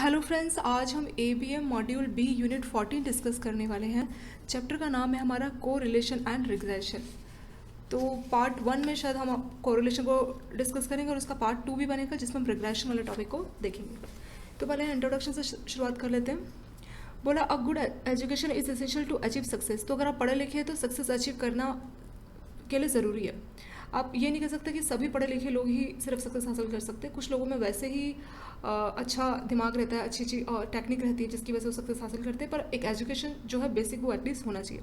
Hello friends, आज हम ABM module B unit 14 discuss करने वाले हैं। चैप्टर का नाम है हमारा कोरिलेशन एंड रिग्रेशन। तो पार्ट 1 में शायद हम कोरिलेशन को डिस्कस करेंगे और उसका पार्ट 2 भी बनेगा जिसमें हम रिग्रेशन वाले टॉपिक को देखेंगे। तो पहले इंट्रोडक्शन से शुरुआत कर लेते हैं। बोला a good education is essential to achieve success. तो अगर आप पढ़े लिखे हैं तो सक्सेस अचीव करना के लिए ज़रूरी है। आप ये नहीं कह सकते कि सभी पढ़े लिखे लोग ही सिर्फ सक्सेस हासिल कर सकते हैं। कुछ लोगों में वैसे ही अच्छा दिमाग रहता है, अच्छी टेक्निक रहती है जिसकी वजह से वो सक्सेस हासिल करते हैं, पर एक एजुकेशन जो है बेसिक वो एटलीस्ट होना चाहिए।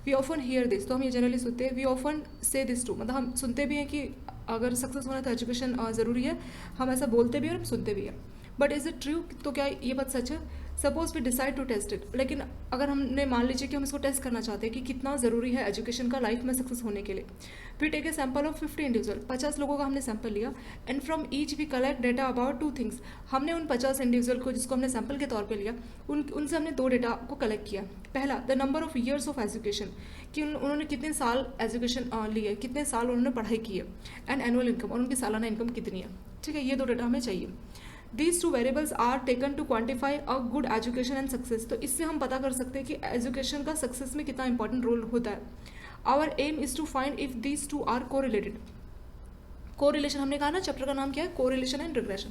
वी ऑफन हियर दिस, तो हम ये जनरली सुनते हैं। वी ऑफन से दिस टू, मतलब हम सुनते भी हैं कि अगर सक्सेस होना है तो एजुकेशन ज़रूरी है। हम ऐसा बोलते भी हैं और हम सुनते भी हैं। But is it true? तो क्या ये बात सच है? Suppose we decide to test it, लेकिन अगर हमने मान लीजिए कि हम इसको टेस्ट करना चाहते हैं कि कितना ज़रूरी है एजुकेशन का लाइफ में सक्सेस होने के लिए। We take a sample of 50 individual, 50 लोगों का हमने सैंपल लिया। And from each we collect data about 2 things. हमने उन 50 इंडिविजुअल को जिसको हमने सैंपल के तौर पे लिया उनसे हमने 2 डेटा को कलेक्ट किया। पहला, the number of years of education, कि उन्होंने कितने साल एजुकेशन लिए, कितने साल उन्होंने पढ़ाई की है। एंड एनुअल इनकम, और उनकी सालाना इनकम कितनी है। ठीक है, ये 2 डेटा हमें चाहिए। These 2 variables are taken to quantify a good education and success। तो इससे हम पता कर सकते हैं कि एजुकेशन का सक्सेस में कितना इंपॉर्टेंट रोल होता है। Our aim is to find if these 2 are correlated। Correlation हमने कहा ना, चैप्टर का नाम क्या है? Correlation and regression.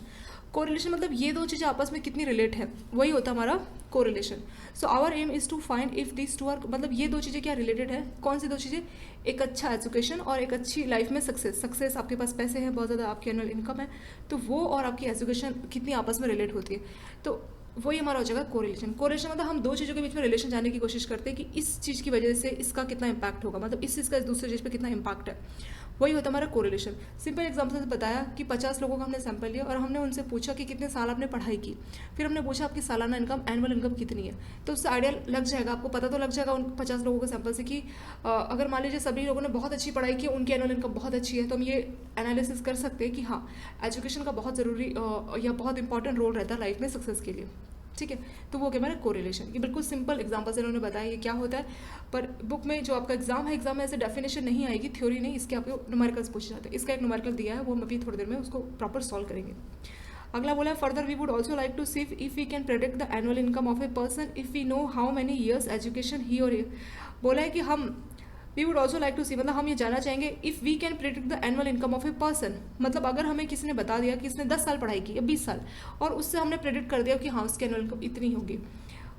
कोरिलेशन मतलब ये 2 चीज़ें आपस में कितनी रिलेट है, वही होता है हमारा correlation. So our aim is to find if this 2 are, मतलब ये 2 चीज़ें क्या रिलेटेड है। कौन सी 2 चीज़ें? एक अच्छा एजुकेशन और एक अच्छी लाइफ में सक्सेस। सक्सेस, आपके पास पैसे हैं, बहुत ज़्यादा आपकी एनुअल इनकम है, तो वो और आपकी एजुकेशन कितनी आपस में रिलेट होती है। तो वही हमारा हो जाएगा कोरिलेशन। कोरिलेशन मतलब हम 2 चीज़ों के बीच में रिलेशन जानने की कोशिश करते हैं कि इस चीज़ की वजह से इसका कितना इम्पैक्ट होगा, मतलब इस चीज़ का इस दूसरे चीज़ पे कितना इम्पैक्ट है, वही होता है हमारा कोरिलेशन। सिंपल एग्जांपल से बताया कि 50 लोगों का हमने सैंपल लिया और हमने उनसे पूछा कि कितने साल आपने पढ़ाई की। फिर हमने पूछा आपकी सालाना इनकम, एनुअल इनकम कितनी है। तो उससे आइडिया लग जाएगा, आपको पता तो लग जाएगा उन 50 लोगों के सैंपल से कि अगर मान लीजिए सभी लोगों ने बहुत अच्छी पढ़ाई की, उनकी एनुअल इनकम बहुत अच्छी है, तो हम ये एनालिसिस कर सकते हैं कि हाँ, एजुकेशन का बहुत ज़रूरी या बहुत इंपॉर्टेंट रोल रहता है लाइफ में सक्सेस के लिए। ठीक है, तो वो क्या मेरा कोरिलेशन। ये बिल्कुल सिंपल एग्जांपल से इन्होंने बताया ये क्या होता है, पर बुक में जो आपका एग्जाम है, एग्जाम में ऐसे डेफिनेशन नहीं आएगी, थ्योरी नहीं, इसके आपको न्यूमेरिकल्स पूछे जाते हैं। इसका एक न्यूमेरिकल दिया है, वो हम अभी थोड़ी देर में उसको प्रॉपर सॉल्व करेंगे। अगला बोला है, further we would also like to see if we can predict the annual income of a person if we know how many years education he और बोला है कि हम we would also like to see, मतलब हम ये जानना चाहेंगे if we can predict the annual income of a person, मतलब अगर हमें किसी ने बता दिया कि इसने 10 साल पढ़ाई की या 20 साल, और उससे हमने प्रेडिक्ट कर दिया कि हाँ उसकी एनुअल इनकम इतनी होगी,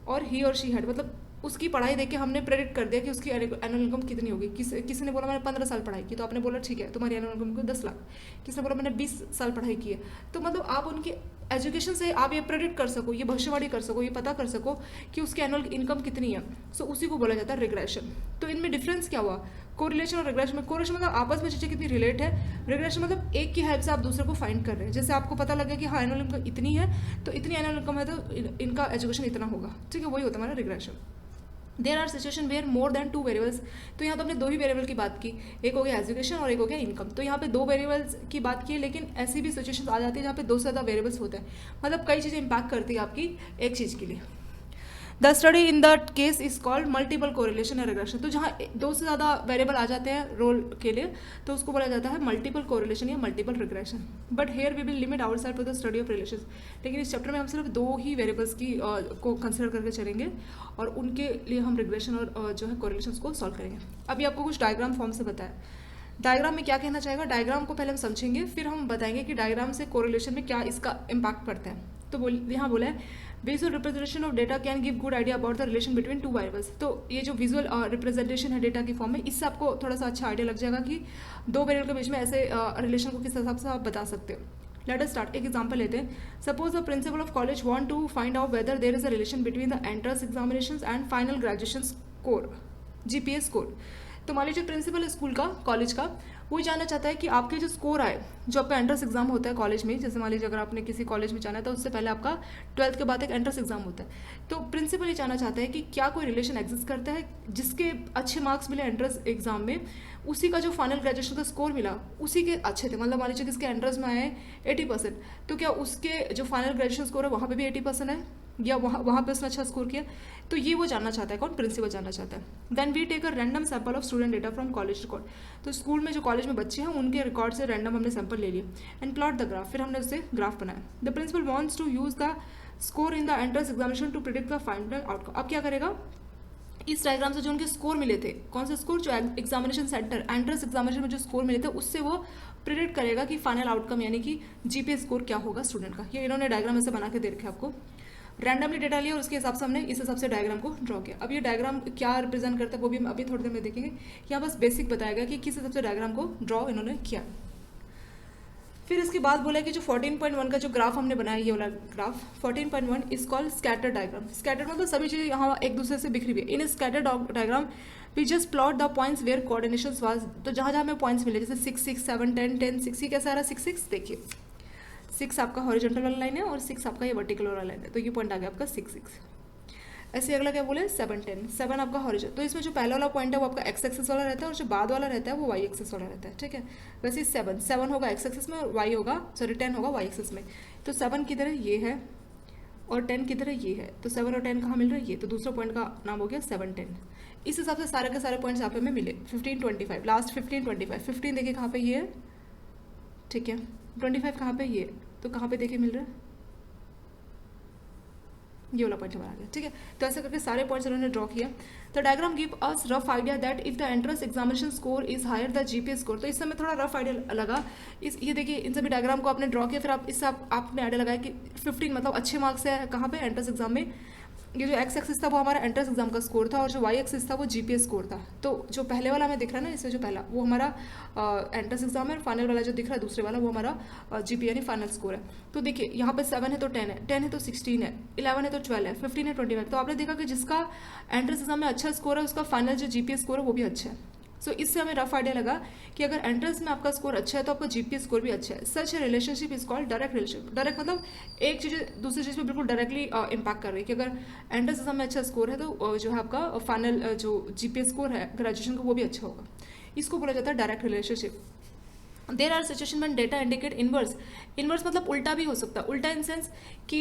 और ही और शी हैड, मतलब उसकी पढ़ाई देख के हमने प्रेडिक्ट कर दिया कि उसकी एनुअल इनकम कितनी होगी। किसी ने बोला मैंने 15 साल पढ़ाई की, तो आपने बोला ठीक है तुम्हारी एनुअल इनकम 10 लाख। किसी ने बोला मैंने 20 साल पढ़ाई की है, तो मतलब आप उनकी एजुकेशन से आप ये प्रेडिक्ट कर सको, ये भविष्यवाणी कर सको, ये पता कर सको कि उसकी एनुअल इनकम कितनी है। सो उसी को बोला जाता है रिग्रेशन। तो इनमें डिफरेंस क्या हुआ कोरिलेशन और रिग्रेशन में? कोरिलेशन मतलब आपस में चीज़ें कितनी रिलेट है, रिग्रेशन मतलब एक की हेल्प से आप दूसरे को फाइंड कर रहे हैं। जैसे आपको पता लगे कि हाँ एनुअल इनकम इतनी है, तो इतनी एनुअल इनकम है तो इनका एजुकेशन इतना होगा। ठीक है, वही होता है हमारा regression. There are situation where more than 2 variables. तो यहाँ तो हमने 2 ही वेरिएबल की बात की, एक हो गया एजुकेशन और एक हो गया इनकम। तो यहाँ पे 2 वेरिएबल्स की बात की है, लेकिन ऐसी भी सिचुएशन आ जाती है जहाँ पे 2 से ज़्यादा वेरिएबल्स होते हैं, मतलब कई चीज़ें इंपैक्ट करती है आपकी एक चीज़ के लिए। The study in the case is called multiple correlation and regression. तो जहाँ 2 से ज़्यादा वेरिएबल आ जाते हैं रोल के लिए, तो उसको बोला जाता है मल्टीपल कोरिलेशन या multiple regression. But here we will limit our self to the study of relation. लेकिन इस चैप्टर में हम सिर्फ 2 ही वेरिएबल्स की को कंसिडर करके चलेंगे और उनके लिए हम रिग्रेशन और जो है कोरिलेशन को सॉल्व करेंगे। अभी आपको कुछ डायग्राम फॉर्म से बताया। डायग्राम में क्या कहना चाहेगा, डायग्राम को पहले हम समझेंगे, फिर हम बताएंगे कि डायग्राम से कोरिलेशन में क्या इसका इम्पैक्ट पड़ता है। तो यहाँ बोला है visual representation of data can give good idea about the relation between 2 variables. तो ये जो विजुअल रिप्रेजेंटेशन है डेटा की फॉर्म में, इससे आपको थोड़ा सा अच्छा आइडिया लग जाएगा कि 2 वेरिएबल के बीच में ऐसे रिलेशन को किस हिसाब से आप बता सकते हो। Let us start. एक एग्जांपल लेते हैं। Suppose the principal of college want to find out whether there is a relation between the entrance examinations and final graduation score, GPA score. तो मान लीजिए प्रिंसिपल है स्कूल का, कॉलेज का, वो जानना चाहता है कि आपके जो स्कोर आए, जो आपका एंट्रेंस एग्जाम होता है कॉलेज में, जैसे मान लीजिए अगर आपने किसी कॉलेज में जाना है तो उससे पहले आपका 12th के बाद एक एंट्रेंस एग्जाम होता है। तो प्रिंसिपल ये जानना चाहता है कि क्या कोई रिलेशन एग्जिस्ट करता है, जिसके अच्छे मार्क्स मिले एंट्रेंस एग्जाम में, उसी का जो फाइनल ग्रेजुएशन का स्कोर मिला उसी के अच्छे थे। मतलब मान लीजिए किसके एंट्रेंस में आए 80%, तो क्या उसके जो फाइनल ग्रेजुएशन स्कोर है वहाँ पे भी 80% है, या वहाँ पे उसने अच्छा स्कोर किया। तो ये वो जानना चाहता है, कौन? प्रिंसिपल जानना चाहता है। Then we take a random sample of student data from college record. तो स्कूल में जो कॉलेज में बच्चे हैं उनके रिकॉर्ड से रैंडम हमने सैंपल ले लिया एंड प्लॉट द ग्राफ। फिर हमने उससे ग्राफ बनाया। The principal wants to use the score in the entrance examination to predict the final outcome. अब क्या करेगा, इस डायग्राम से जो उनके स्कोर मिले थे, कौन से स्कोर, जो एग्जामिनेशन सेंटर एंट्रेंस एग्जामिनेशन में जो स्कोर मिले थे उससे वो प्रिडिक्ट करेगा कि फाइनल आउटकम यानी कि जीपीए स्कोर क्या होगा स्टूडेंट का। ये इन्होंने डायग्राम ऐसे बना के दे रखे आपको, रैंडमली डेटा लिया और उसके हिसाब से हमने इस हिसाब से डायग्राम को ड्रॉ किया। अब ये डायग्राम क्या रिप्रेजेंट करता है वो भी हम अभी थोड़ी देर में देखेंगे। यहाँ बस बेसिक बताया गया कि किस हिसाब से डायग्राम को ड्रॉ इन्होंने किया। फिर इसके बाद बोला कि जो 14.1 का जो ग्राफ हमने बनाया, ये वाला graph 14.1 is called scatter diagram. Scatter मतलब सभी चीज़ें यहाँ एक दूसरे से बिखरी हुई है। In scatter diagram we just plot the points where coordination was, तो जहाँ जहाँ हमें पॉइंट्स मिले जैसे 6 6 7 10 10 6, ये कैसा आ रहा है 6 6, देखिए 6 आपका हॉरिजॉन्टल वाला लाइन है और 6 आपका ये वर्टिकल वाला लाइन है, तो ये पॉइंट आ गया आपका 6 6। ऐसे अगला क्या बोले 7 10, 7 आपका हॉरिजॉन्टल, तो इसमें जो पहला वाला पॉइंट है वो आपका एक्स एक्सिस वाला रहता है और जो बाद वाला रहता है वो वाई एक्सिस वाला रहता है, ठीक है। वैसे 7 होगा एक्स एक्सिस में और वाई होगा, सॉरी 10 होगा वाई एक्सिस में। तो 7 किधर है, ये है, और 10 किधर है, ये है। तो 7 और 10 कहाँ मिल रहा है, ये, तो दूसरा पॉइंट का नाम हो गया 7 10। इस हिसाब से सारे के सारे पॉइंट्स यहाँ पे हमें मिले। 15 25, लास्ट 15 25, 15 देखिए कहाँ पे ये है, ठीक है। 25 कहाँ पे, ये, तो कहाँ पे देखिए मिल रहा है, ये वाला पॉइंट हमारा आ गया, ठीक है। तो ऐसे करके सारे पॉइंट्स उन्होंने ड्रॉ किया। तो diagram give us rough idea that if the entrance examination score is higher the GPA score. तो इस समय थोड़ा रफ आइडिया लगा, इस ये देखिए इन सभी डायग्राम को आपने ड्रॉ किया, फिर आप इससे आपने आइडिया लगाया कि 15 मतलब अच्छे मार्क्स है कहाँ पे, एंट्रेंस एग्जाम में। ये जो एक्स एक्सिस था वो हमारा एंट्रेंस एग्जाम का स्कोर था और जो वाई एक्सिस था वो जीपीए स्कोर था। तो जो पहले वाला हमें दिख रहा है ना, इसमें जो पहला वो हमारा एंट्रेंस एग्जाम है, और फाइनल वाला जो दिख रहा है दूसरे वाला वो हमारा जीपीए यानी फाइनल स्कोर है। तो देखिए यहाँ पे 7 है तो 10 है, 10 है तो 16 है, 11 है तो 12 है, 15 है 25। तो आपने देखा कि जिसका एंट्रेंस एग्जाम में अच्छा स्कोर है उसका फाइनल जो जीपीए स्कोर है वो भी अच्छा है। सो इससे हमें रफ आइडिया लगा कि अगर एंट्रेंस में आपका स्कोर अच्छा है तो आपका जीपीए स्कोर भी अच्छा है। Such a relationship is called direct relationship. Direct मतलब एक चीज़ दूसरी चीज़ पे बिल्कुल डायरेक्टली इम्पैक्ट कर रही है कि अगर एंट्रेंस एग्जाम में अच्छा स्कोर है तो जो है आपका फाइनल जो जीपीए स्कोर है ग्रेजुएशन का वो भी अच्छा होगा। इसको बोला जाता है direct relationship. There are situation में डेटा इंडिकेट इनवर्स। इनवर्स मतलब उल्टा भी हो सकता है। उल्टा इन सेंस कि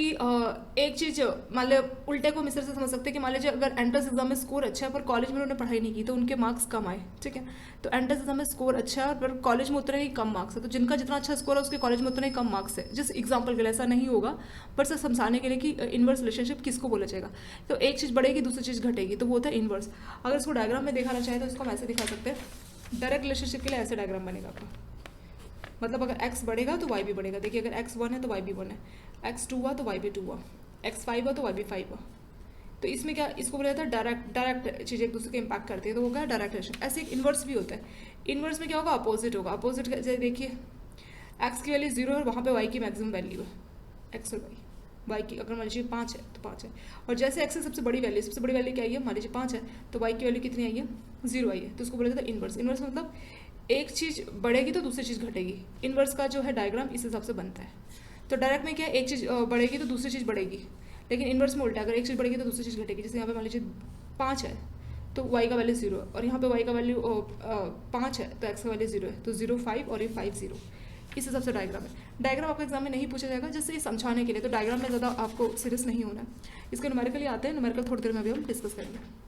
एक चीज़ मान लो उल्टे को मिसर से समझ सकते हैं कि मान लीजिए अगर एंट्रेंस एग्जाम में स्कोर अच्छा है पर कॉलेज में उन्होंने पढ़ाई नहीं की तो उनके मार्क्स कम आए, ठीक है। तो एंट्रेंस एग्जाम में स्कोर अच्छा है पर कॉलेज में उतने ही कम मार्क्स है, तो जिनका जितना अच्छा स्कोर है उसके कॉलेज में उतने ही कम मार्क्स है। जिस एग्जाम्पल के लिए ऐसा नहीं होगा पर सिर्फ समझाने के लिए कि इनवर्स रिलेशनशिप किसको बोला जाएगा। तो एक चीज़ बढ़ेगी दूसरी चीज़ घटेगी, तो वो होता है इनवर्स। अगर इसको डायग्राम में दिखाना चाहे तो इसको हम ऐसे दिखा सकते हैं। डायरेक्ट रिलेशनशिप के लिए ऐसे डायग्राम बनेगा आपका, मतलब अगर x बढ़ेगा तो y भी बढ़ेगा। देखिए अगर x 1 है तो y भी 1 है, x 2 हुआ तो y भी 2 हुआ, x 5 हुआ तो y भी 5 हुआ। तो इसमें क्या, इसको बोला जाता है डायरेक्ट चीज़ एक दूसरे को इम्पैक्ट करती है, तो वो क्या डायरेक्ट रिलेशन। ऐसे एक इन्वर्स भी होता है। इन्वर्स में क्या होगा, अपोजिट होगा। अपोजिट जैसे देखिए x की वैल्यू 0 है और वहाँ पे y की मैक्सिमम वैल्यू है, x और y की अगर मान लीजिए 5 है तो 5 है, और जैसे x की सबसे बड़ी वैल्यू क्या आई है, मान लीजिए 5 है तो y की वैल्यू कितनी आई है, 0 आई है। तो उसको बोला जाता है इन्वर्स। इन्वर्स मतलब एक चीज़ बढ़ेगी तो दूसरी चीज़ घटेगी। इन्वर्स का जो है डायग्राम इस हिसाब से बनता है। तो डायरेक्ट में क्या है, एक चीज़ बढ़ेगी तो दूसरी चीज़ बढ़ेगी, लेकिन इन्वर्स में उल्टा, अगर एक चीज़ बढ़ेगी तो दूसरी चीज़ घटेगी। जैसे यहाँ पे मान लीजिए 5 है तो y का वैल्यू 0 है, और यहाँ पे y का वैल्यू 5 है तो x का वैल्यू 0 है, तो 0 5 और ये 5 0। इस हिसाब से डायग्राम है। डायग्राम आपका एग्जाम में नहीं पूछा जाएगा, जैसे ये समझाने के लिए, तो डायग्राम में ज़्यादा आपको सीरियस नहीं होना है। इसके न्यूमेरिकली आते हैं, न्यूमेरिकल थोड़ी देर में अभी हम डिस्कस करेंगे।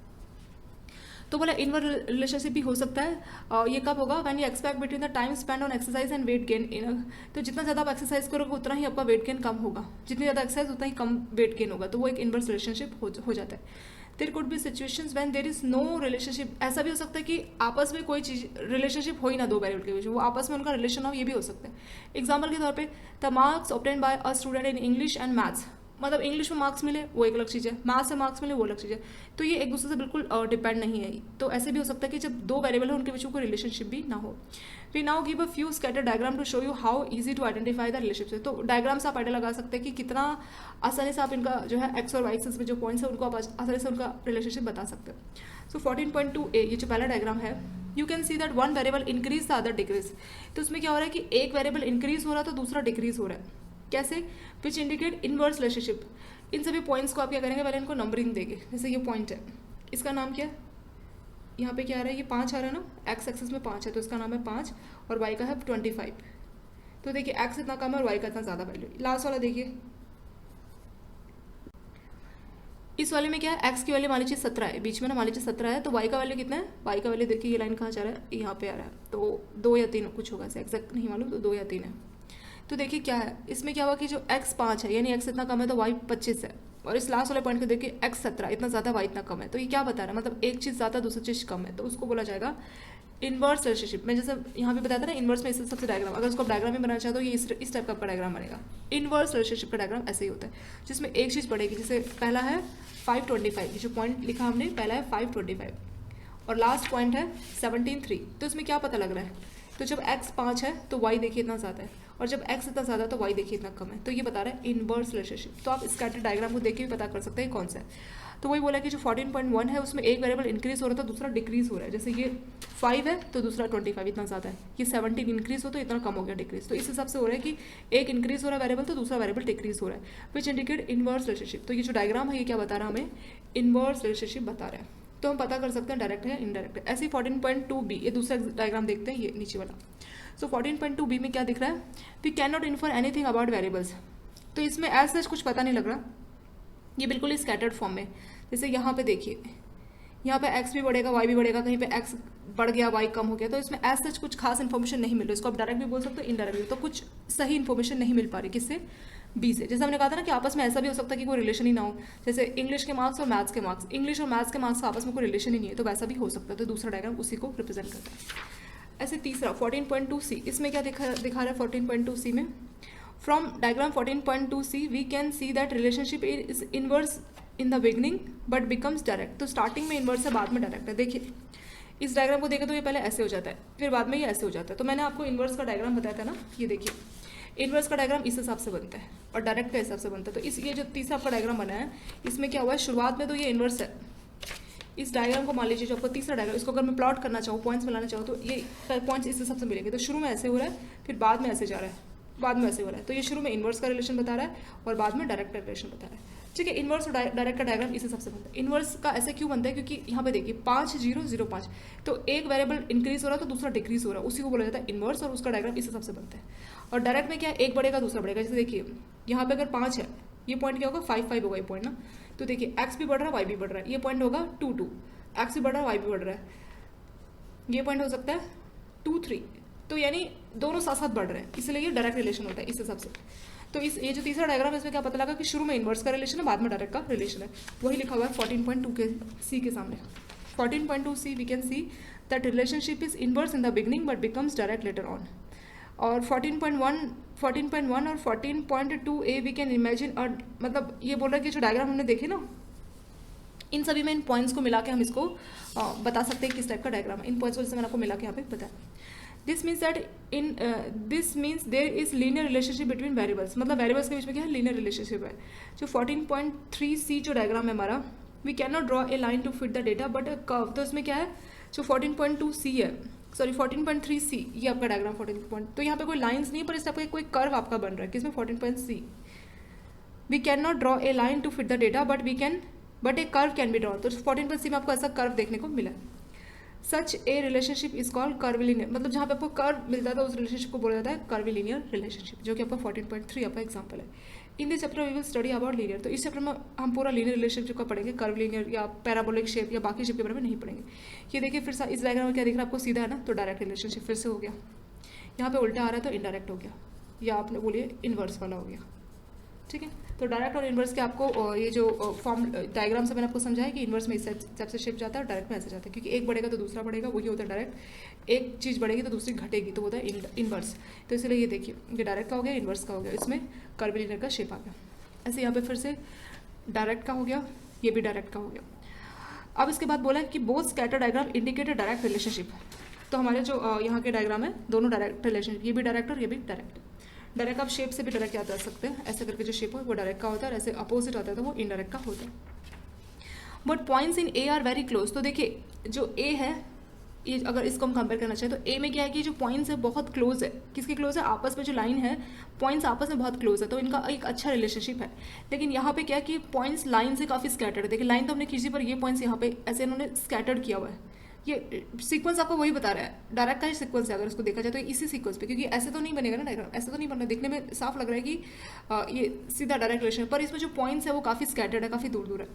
तो बोला इनवर्स रिलेशनशिप भी हो सकता है। ये कब होगा, when you expect between the time spend on exercise and weight gain. तो जितना ज़्यादा आप एक्सरसाइज करोगे उतना ही आपका वेट गेन कम होगा, जितनी ज़्यादा एक्सरसाइज उतना ही कम वेट गेन होगा, तो वो एक इनवर्स रिलेशनशिप हो जाता है। There could be situations when there is no relationship. ऐसा भी हो सकता है कि आपस में कोई चीज़ रिलेशनशिप हो ही ना दो वेरिएबल के बीच, वो आपस में उनका रिलेशन हो, ये भी हो सकता है। एग्जाम्पल के तौर पर the marks obtain bye a student in English and maths, मतलब इंग्लिश में मार्क्स मिले वो एक अलग चीज़ है, मैथ्स से मार्क्स मिले वो अलग चीज़ है, तो ये एक दूसरे से बिल्कुल डिपेंड नहीं है। तो ऐसे भी हो सकता है कि जब दो वेरिएबल है उनके बीच में कोई रिलेशनशिप भी ना हो। We now give a few scatter diagram to show you how easy to identify the relationship. तो डायग्राम से आप आइडिया लगा सकते हैं कि कितना आसानी से आप इनका जो है एक्स और वाई एक्सिस में जो पॉइंट्स है उनको आप आसानी से उनका रिलेशनशिप बता सकते हैं। सो 14.2a ये जो पहला डायग्राम है, you can see that one variable increase the other decrease. तो उसमें क्या हो रहा है कि एक वेरिएबल इंक्रीज हो रहा है तो दूसरा डिक्रीज हो रहा है। कैसे, विच इंडिकेट इनवर्स रिलेशनशिप। इन सभी पॉइंट्स को आप क्या करेंगे, पहले इनको नंबरिंग देंगे। जैसे ये पॉइंट है, इसका नाम क्या है, यहाँ पे क्या आ रहा है, ये 5 आ रहा है ना, एक्स एक्सिस में 5 है तो इसका नाम है 5 और वाई का है 25। तो देखिए एक्स इतना कम है और वाई का इतना ज़्यादा वैल्यू। लास्ट वाला देखिए, इस वाले में क्या है, एक्स की वैल्यू मान लीजिए 17 है, बीच में ना मान लीजिए 17 है, तो वाई का वैल्यू कितना है, वाई का वैल्यू देखिए ये लाइन कहाँ जा रहा है, यहाँ पे आ रहा है, तो 2 या 3 कुछ होगा, ऐसे एग्जैक्ट नहीं मालूम, तो 2 या 3 है। तो देखिए क्या है, इसमें क्या हुआ कि जो x 5 है यानी x इतना कम है तो y 25 है, और इस लास्ट वाले पॉइंट को देखिए x 17 इतना ज़्यादा y इतना कम है। तो ये क्या बता रहा है, मतलब एक चीज़ ज़्यादा दूसरी चीज़ कम है, तो उसको बोला जाएगा इनवर्स रिलेशनशिप। मैं जैसे यहाँ पे बताया था ना इनवर्स में इससे सबसे डायग्राम, अगर उसको डायग्राम में बनाना चाहते हो ये इस टाइप का आपका डायग्राम बनेगा। इनवर्स रिलेशनशिप का डायग्राम ऐसे ही होता है, जिसमें एक चीज़ बढ़ेगी। जैसे पहला है 525, जो पॉइंट लिखा हमने पहला है 525 और लास्ट पॉइंट है 17.3। तो इसमें क्या पता लग रहा है, तो जब x 5 है तो y देखिए इतना ज़्यादा है, और जब x इतना ज़्यादा है तो y देखिए इतना कम है। तो ये बता रहा है इनवर्स रिलेशनशिप। तो आप स्कैटर डायग्राम को देख के भी पता कर सकते हैं कौन सा है। तो वही बोला कि जो 14.1 है उसमें एक वेरिएबल इंक्रीज हो रहा था, दूसरा डिक्रीज हो रहा है। जैसे ये 5 है तो दूसरा 25 इतना ज़्यादा है, ये 17 इंक्रीज हो तो इतना कम हो गया डिक्रीज। तो इस हिसाब से हो रहा है कि एक इंक्रीज हो रहा है वेरिएबल तो दूसरा वेरिएबल डिक्रीज हो रहा है, विच इंडिकेट इनवर्स रिलेशनशिप। तो ये जो डायग्राम है ये क्या बता रहा है हमें, इनवर्स रिलेशनशिप बता रहा है। तो हम पता कर सकते हैं डायरेक्ट है या इनडायरेक्ट है। ऐसे ही 14.2b, ये दूसरा डायग्राम देखते हैं, ये नीचे वाला। सो 14.2b में क्या दिख रहा है, we can not infer anything about variables. तो इसमें एज सच कुछ पता नहीं लग रहा, ये बिल्कुल ही स्कैटर्ड फॉर्म में। जैसे यहाँ पे देखिए, यहाँ पे x भी बढ़ेगा y भी बढ़ेगा, कहीं पे x बढ़ गया y कम हो गया, तो इसमें एज सच कुछ खास इन्फॉर्मेशन नहीं मिल रही। इसको आप डायरेक्ट भी बोल सकते हो इनडायरेक्ट भी, तो कुछ सही इन्फॉर्मेशन नहीं मिल पा रही किससे, बी से। जैसे हमने कहा था ना कि आपस में ऐसा भी हो सकता है कि कोई रिलेशन ही ना हो, जैसे इंग्लिश के मार्क्स और मैथ्स के मार्क्स, इंग्लिश और मैथ्स के मार्क्स का आपस में कोई रिलेशन ही नहीं है, तो वैसा भी हो सकता है। तो दूसरा डायग्राम उसी को रिप्रेजेंट करता है। ऐसे तीसरा 14.2c, इसमें क्या दिखा रहा है 14.2c में, from diagram 14.2c we can see that relationship is inverse in the beginning but becomes direct. तो स्टार्टिंग में इनवर्स है, बाद में डायरेक्ट है। देखिए इस डायग्राम को देखें तो ये पहले ऐसे हो जाता है, फिर बाद में ये ऐसे हो जाता है। तो मैंने आपको इनवर्स का डायग्राम बताया था ना, ये देखिए इनवर्स का डायग्राम इस हिसाब से बनता है और डायरेक्ट का हिसाब से बनता है। तो इस ये जो तीसरा आपका डायग्राम बना है, इसमें क्या हुआ है, शुरुआत में तो ये इनवर्स है। इस डायग्राम को मान लीजिए जो आपको तीसरा डायग्राम, इसको अगर मैं प्लॉट करना चाहूँ, पॉइंट्स मिलाना चाहूँ, तो ये पॉइंट्स इस हिसाब से मिलेंगे। तो शुरू में ऐसे हो रहा है, फिर बाद में ऐसे जा रहा है, बाद में ऐसे हो रहा है। तो ये शुरू में इनवर्स का रिलेशन बता रहा है और बाद में डायरेक्ट का रिलेशन बता रहा है। ठीक है, इनवर्स और डायरेक्ट का डायग्राम इस हिसाब से बनता है। इनवर्स का ऐसे क्यों बनता है, क्योंकि यहाँ पे देखिए 5005, तो एक वेरिएबल इंक्रीज हो रहा है तो दूसरा डिक्रीज हो रहा है, उसी को बोला जाता है इनवर्स, और उसका डायग्राम इस हिसाब से बनता है। और डायरेक्ट में क्या है, एक बढ़ेगा दूसरा बढ़ेगा। जैसे देखिए यहाँ पे अगर 5 है, ये पॉइंट क्या होगा 5 होगा ये पॉइंट ना। तो देखिए एक्स भी बढ़ रहा है वाई भी बढ़ रहा है, ये पॉइंट होगा 2 एक्स भी बढ़ रहा है वाई भी बढ़ रहा है, ये पॉइंट हो सकता है 2 3। तो यानी दोनों साथ साथ बढ़ रहे हैं, इसलिए ये डायरेक्ट रिलेशन होता है इस हिसाब से। तो इस ये जो तीसरा डायग्राम है इसमें क्या पता लगा कि शुरू में इनवर्स का रिलेशन है, बाद में डायरेक्ट का रिलेशन है। वही लिखा हुआ है 14.2 के सी के सामने। 14.2c we can see that relationship is inverse in the beginning but becomes direct later on. और 14.1 और 14.2a वी कैन इमेजिन, और मतलब ये बोल रहा है कि जो डायग्राम हमने देखे ना, इन सभी में इन पॉइंट्स को मिला के हम इसको बता सकते हैं किस टाइप का डायग्राम है। इन पॉइंट्स को जैसे मैंने आपको मिला के यहाँ पे बताया। This means there is linear relationship between variables, मतलब वेरिएबल्स के बीच में क्या है, लीनियर रिलेशनशिप है। जो 14.3c जो डायग्राम है हमारा, we can not draw a line to fit the data but a curve. तो इसमें क्या है, जो 14.2c है, सॉरी 14.3c, ये आपका डायग्राम 14. तो यहाँ पे कोई लाइंस नहीं है, पर इस टाइप का कोई कर्व आपका बन रहा है किसमें 14.c। We can not draw a line to fit the data but a curve can be draw. तो 14.c में आपको ऐसा कर्व देखने को मिला। Such a relationship is called curvilinear, मतलब जहाँ पे आपको कर्व मिलता था उस रिलेशनशिप को बोला जाता है कर्विलिनियर रिलेशनशिप, जो कि आपका 14.3 आपका एग्जाम्पल है। In this chapter we will study about linear. तो इस चैप्टर में हम पूरा लीनियर रिलेशनशिप का पढ़ेंगे, कर्विलिनियर या पैराबोलिक शेप या बाकी शेप के बारे में नहीं पढ़ेंगे। ये देखिए फिर इस डायग्राम में क्या दिख रहा है आपको, सीधा है ना, तो डायरेक्ट रिलेशनशिप फिर से हो गया। यहाँ पे उल्टा आ रहा है तो इनडायरेक्ट हो गया, या आपने बोलिए इनवर्स वाला हो गया। ठीक है, तो डायरेक्ट और इनवर्स के आपको ये जो फॉर्म डायग्राम से मैंने आपको समझाया कि इनवर्स में इस टाइप से शेप जाता है और डायरेक्ट में ऐसे जाता है, क्योंकि एक बढ़ेगा तो दूसरा बढ़ेगा, वही होता है डायरेक्ट। एक चीज़ बढ़ेगी तो दूसरी घटेगी, तो होता है इनवर्स। तो इसलिए ये देखिए, ये डायरेक्ट का हो गया, इनवर्स का हो गया, इसमें कर्विलिनियर का शेप आ गया। ऐसे यहाँ पे फिर से डायरेक्ट का हो गया, ये भी डायरेक्ट का हो गया। अब इसके बाद बोला कि both scatter diagram indicate direct relationship. तो हमारे जो यहाँ के डायग्राम है दोनों डायरेक्ट रिलेशनशिप, ये भी डायरेक्ट और ये भी डायरेक्ट। डायरेक्ट आप शेप से भी डायरेक्ट याद रख सकते हैं, ऐसे करके जो शेप हो वो डायरेक्ट का होता है, और ऐसे अपोजिट होता है तो वो इनडायरेक्ट का होता है। But points in A are very close. तो देखिए जो ए है, ये अगर इसको हम कंपेयर करना चाहें तो ए में क्या है कि जो पॉइंट्स है बहुत क्लोज है। किसके क्लोज है, आपस में जो लाइन है, पॉइंट्स आपस में बहुत क्लोज है, तो इनका एक अच्छा रिलेशनशिप है। लेकिन यहाँ पे क्या है कि पॉइंट्स लाइन से काफ़ी स्कैटर्ड है। देखिए लाइन तो हमने खींची, पर ये पॉइंट्स यहाँ पे ऐसे इन्होंने स्कैटर्ड किया हुआ है। ये सीक्वेंस आपको वही बता रहा है, डायरेक्ट का ही सीक्वेंस है अगर इसको देखा जाए तो इसी सीक्वेंस पे, क्योंकि ऐसे तो नहीं बनेगा ना डायग्राम, ऐसे तो नहीं बन रहा। देखने में साफ लग रहा है कि ये सीधा डायरेक्ट रिलेशन है, पर इसमें जो पॉइंट्स है वो काफ़ी स्कैटर्ड है, काफ़ी दूर दूर है।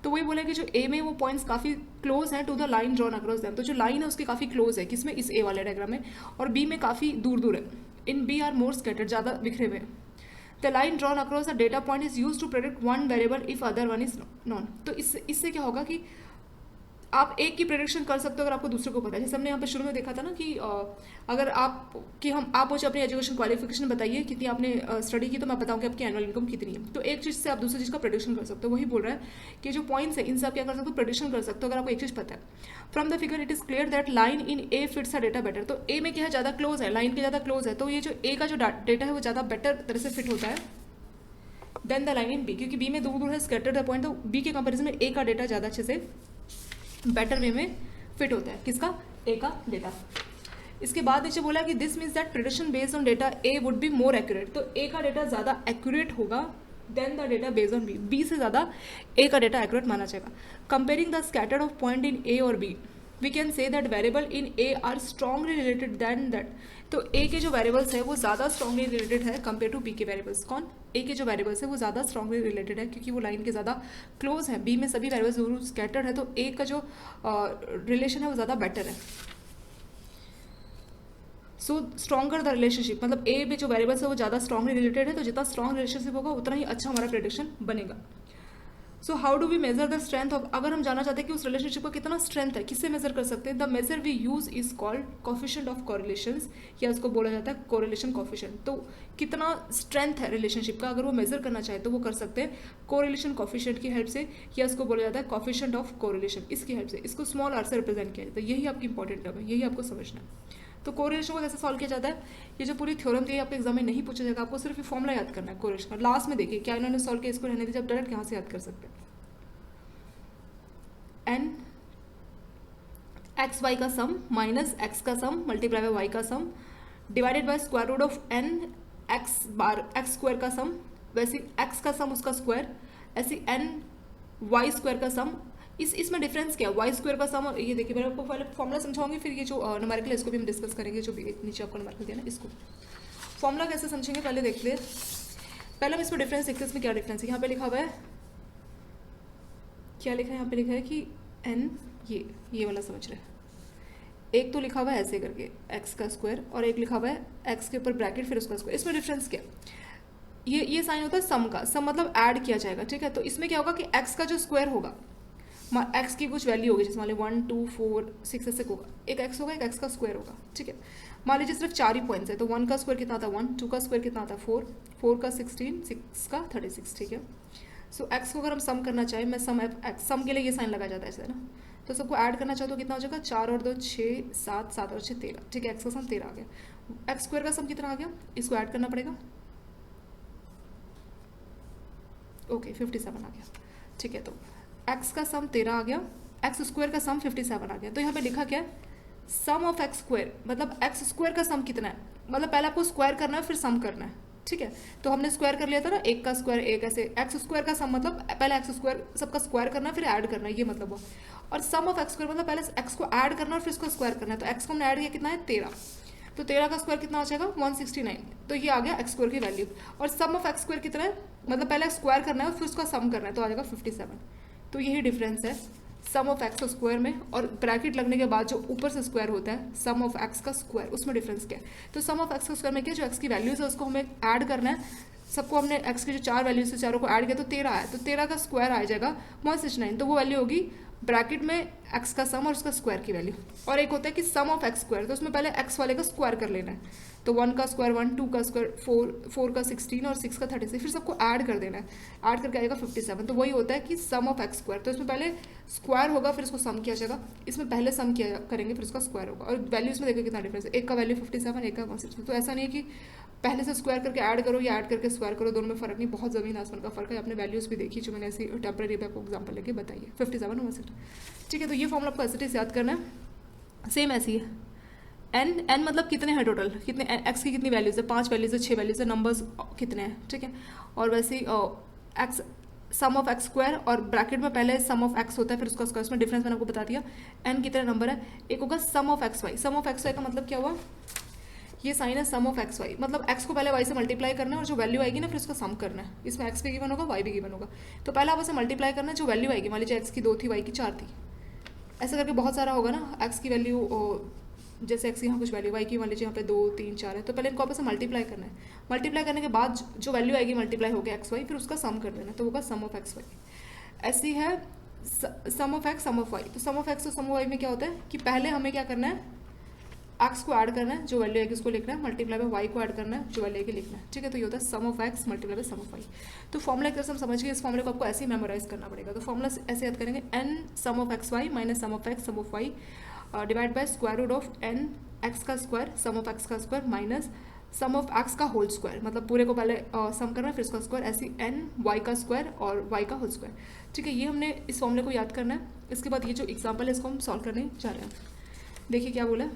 तो वही बोला कि जो ए में वो पॉइंट्स काफ़ी क्लोज हैं to the line drawn across them. तो जो लाइन है उसकी काफ़ी क्लोज है किसमें, इस ए वाले डायग्राम में, और बी में काफ़ी दूर दूर है। In B are more scattered, ज़्यादा बिखरे हुए। The line drawn across the data point is use to predict one variable if other one is known. तो इससे क्या होगा कि आप एक की प्रेडिक्शन कर सकते हो अगर आपको दूसरे को पता है। जैसे हमने यहाँ पे शुरू में देखा था ना कि अगर आप मुझे अपनी एजुकेशन क्वालिफिकेशन बताइए कितनी आपने स्टडी की, तो मैं बताऊँगी आपकी एनुअल इनकम कितनी है। तो एक चीज़ से आप दूसरी चीज़ का प्रेडिक्शन कर सकते हो। वही बोल रहा है कि जो पॉइंट्स है इनसे आप क्या कर सकते हो, प्रेडिक्शन कर सकते हो अगर आपको एक चीज़ पता है। From the figure it is clear that line in A fits a data better. तो ए में क्या है, ज़्यादा क्लोज है, लाइन के ज़्यादा क्लोज है, तो ये जो ए का जो डेटा है वो ज़्यादा बेटर तरह से फिट होता है then the line in B, क्योंकि बी में दूर दूर है स्कैटर्ड द पॉइंट, तो बी के कंपेरिजन में ए का डेटा ज़्यादा अच्छे से बेटर वे में फिट होता है। किसका, ए का डेटा। इसके बाद नीचे बोला कि this means that prediction based on data A would be more accurate. तो ए का डेटा ज़्यादा एक्यूरेट होगा then the data based on B, B से ज़्यादा ए का डेटा एक्यूरेट माना जाएगा। Comparing the scattered of point in A और B, we can say that variable in A are strongly related than that. तो A के जो variables है वो ज़्यादा स्ट्रांगली रिलेटेड है कंपेयर टू बी के वेरिएबल्स। कौन, ए के जो वेरिएबल्स है वो ज़्यादा स्ट्रांगली रिलेटेड है क्योंकि वो लाइन के ज़्यादा क्लोज है। बी में सभी वेरिएबल्स जरूर स्कैटर्ड है, तो ए का जो रिलेशन है वो ज़्यादा बेटर है। सो स्ट्रॉन्गर द रिलेशनशिप, मतलब ए में जो वेरिएबल्स है वो ज़्यादा स्ट्रांगली रिलेटेड है, तो जितना स्ट्रॉन्ग रिलेशनशिप होगा उतना ही अच्छा हमारा प्रेडिक्शन बनेगा। So how do we measure the strength of, अगर हम जानना चाहते हैं कि उस रिलेशनशिप का कितना स्ट्रेंथ है, किससे मेजर कर सकते हैं। The measure we use is called coefficient of correlations, या उसको बोला जाता है कोरिलेशन कोफिशिएंट। तो कितना स्ट्रेंथ है रिलेशनशिप का, अगर वो मेजर करना चाहे तो वो कर सकते हैं कोरिलेशन कोफिशिएंट की हेल्प से, या उसको बोला जाता है कोफिशिएंट ऑफ कोरिलेशन, इसकी हेल्प से। इसको स्मॉल आर से रिप्रेजेंट किया जाता है। यही आपकी इंपॉर्टेंट टर्म है, यही आपको समझना है। तो कोरिलेशन को कैसे सॉल्व किया जाता है, ये जो पूरी थ्योरम थी आपके एग्जाम में नहीं पूछा जाएगा, आपको सिर्फ ये फॉर्मूला याद करना है कोरिलेशन का। लास्ट में देखिए क्या इन्होंने सॉल्व किया, इसको रहने दीजिए, आप डायरेक्ट यहाँ से याद कर सकते हैं। एन एक्स वाई का सम माइनस एक्स का सम मल्टीप्लाई बाय वाई का sum divided by square root of N X bar X square का सम, वैसे एक्स का सम उसका स्क्वायर, ऐसे एन वाई स्क्वायर का सम। इसमें डिफरेंस क्या है, वाई स्क्वायर का सम, ये देखिए मैं आपको पहले फॉर्मूला समझाऊंगी, फिर ये जो न्यूमेरिकल है इसको भी हम डिस्कस करेंगे, जो भी नीचे आपको न्यूमेरिकल दिया ना इसको। फॉर्मूला कैसे समझेंगे पहले देखते हैं। पहले हम इसमें डिफरेंस देखते हैं, इसमें क्या डिफरेंस है। यहाँ पे लिखा हुआ है, क्या लिखा है, यहाँ पे लिखा है कि एन, ये वाला समझ रहे हैं। एक तो लिखा हुआ है ऐसे करके एक्स का स्क्वायर, और एक लिखा हुआ है एक्स के ऊपर ब्रैकेट फिर उसका स्क्वायर। इसमें डिफरेंस क्या, ये साइन होता है सम का, सम मतलब ऐड किया जाएगा, ठीक है। तो इसमें क्या होगा कि एक्स का जो स्क्वायर होगा, एक्स की कुछ वैल्यू होगी, जैसे मान लीजिए 1 2 4 6 ऐसे होगा, एक एक्स होगा, एक एक्स का स्क्वायर होगा, ठीक है। मान लीजिए सिर्फ 4 ही पॉइंट्स है, तो 1 का स्क्वायर कितना आता है 1, 2 का स्क्वायर कितना आता है 4, 4 का 16, 6 का 36, ठीक है। सो एक्स को अगर हम सम करना चाहें, मैं सम के लिए ये साइन लगा जाता है ऐसे ना, तो सबको ऐड करना चाहो तो कितना हो जाएगा, 4 और 2 6, 7 7 और 6 13, ठीक है। एक्स का सम 13 आ गया। एक्स स्क्वायर का सम कितना आ गया, इसको ऐड करना पड़ेगा, ओके 57 आ गया, ठीक है। तो एक्स का सम 13 आ गया, एक्स स्क्वायर का सम 57 आ गया। तो यहाँ पे लिखा क्या है, सम ऑफ एक्स स्क्वायर, मतलब एक्स स्क्वायर का सम कितना है, मतलब पहले आपको स्क्वायर करना है फिर सम करना है, ठीक है। तो हमने स्क्वायर कर लिया था ना, एक का स्क्वायर एक, ऐसे एक्स स्क्वायर का सम मतलब पहले एक्स स्क्वायर सबका स्क्वायर करना है फिर ऐड करना है, ये मतलब हुआ। और सम ऑफ एक्स स्क्वायर मतलब पहले एक्स को ऐड करना है फिर इसको स्क्वायर करना है। तो एक्स को हमने ऐड किया कितना है 13, तो 13 का स्क्वायर कितना आ जाएगा 169, तो ये आ गया एक्स स्क्वायर की वैल्यू। और सम ऑफ एक्स स्क्वायर कितना है, मतलब पहले स्क्वायर करना है फिर उसका सम करना है, तो आ जाएगा 57। तो यही डिफरेंस है सम ऑफ एक्स स्क्वायर में, और ब्रैकेट लगने के बाद जो ऊपर से स्क्वायर होता है सम ऑफ एक्स का स्क्वायर, उसमें डिफरेंस क्या है। तो सम ऑफ एक्स का स्क्वायर में क्या, जो एक्स की वैल्यूज है उसको हमें ऐड करना है, सबको हमने एक्स की जो 4 वैल्यूज है चारों को ऐड किया तो 13 आया, तो 13 का स्क्वायर आ जाएगा 169, तो वो वैल्यू होगी ब्रैकेट में एक्स का सम और उसका स्क्वायर की वैल्यू। और एक होता है कि सम ऑफ एक्स स्क्वायर, तो उसमें पहले एक्स वाले का स्क्वायर कर लेना है, तो 1 का स्क्वायर 1, 2 का स्क्वायर 4, 4 का 16 और 6 का 36, फिर सबको ऐड कर देना है, ऐड करके आएगा 57। तो वही होता है कि सम ऑफ एक्स स्क्वायर, तो इसमें पहले स्क्वायर होगा फिर इसको सम किया जाएगा, इसमें पहले सम किया करेंगे फिर उसका स्क्वायर होगा। और वैल्यूज में देखो कितना डिफरेंस है, एक का वैल्यू 57, एक का 160। तो ऐसा नहीं है कि पहले से स्क्वायर करके ऐड करो या ऐड करके स्क्वायर करो, दोनों में फर्क नहीं, बहुत ज़मीन आसमान का फर्क है। आपने वैल्यूज़ भी देखी जो मैंने ऐसी टेम्परेरी पे आपको एग्जाम्पल लेके बताइए, 57 और 160, ठीक है। तो ये फॉर्मूला आपको ऐसे याद करना है, सेम ऐसी है। एन मतलब कितने हैं टोटल, कितने एक्स की कितनी वैल्यूज है, 5 वैल्यूज है, 6 वैल्यूज है, नंबर्स कितने हैं, ठीक है। और वैसे X sum of X square, और ब्रैकेट में पहले सम ऑफ एक्स होता है फिर उसका स्क्वायर, उसमें डिफरेंस मैंने आपको बता दिया। एन कितने नंबर है, एक होगा sum of X Y, sum of X Y का मतलब क्या हुआ, ये साइन है सम ऑफ एक्स वाई, मतलब एक्स को पहले वाई से मल्टीप्लाई करना है और जो वैल्यू आएगी ना फिर उसका सम करना है। इसमें एक्स भी गिवन होगा वाई भी गिवन होगा, तो पहले आप उसे मल्टीप्लाई करना है, जो वैल्यू आएगी, मान लीजिए एक्स की 2 थी वाई की 4 थी, ऐसा करके बहुत सारा होगा ना, एक्स की वैल्यू जैसे एक्स की यहाँ कुछ वैल्यू, वाई की मान लीजिए यहाँ पे 2 3 4 है, तो पहले इनको आपस में मल्टीप्लाई करना है। मल्टीप्लाई करने के बाद जो वैल्यू आएगी मल्टीप्लाई हो गया एक्स वाई, फिर उसका सम कर देना, तो होगा सम ऑफ एक्स वाई। ऐसी है sum of X sum of Y. तो सम ऑफ एक्स और सम ऑफ वाई में क्या होता है कि पहले हमें क्या करना है, एक्स को ऐड करना है, जो वैल्यू आएगी उसको लिखना है, मल्टीप्लाई बाय वाई को ऐड करना है, जो वैल्यू आएगी लिखना है, ठीक है। तो ये होता है sum of X multiply by sum of Y. तो फॉर्मूला एक तरह से हम समझ गए, इस फॉर्मूले को आपको ऐसे ही मेमोराइज करना पड़ेगा। तो फॉर्मूला ऐसे याद करेंगे, N sum of X Y minus sum of X sum of Y divide by square root of N X का स्क्वायर सम ऑफ एक्स का square minus sum of X का होल स्क्वायर, मतलब पूरे को पहले सम करना है फिर उसका स्क्वायर, ऐसी एन वाई का स्क्वायर और वाई का होल स्क्वायर, ठीक है। ये हमने इस फॉर्मूले को याद करना है। इसके बाद ये जो एग्जाम्पल है इसको हम सॉल्व करने जा रहे हैं। देखिए क्या बोला,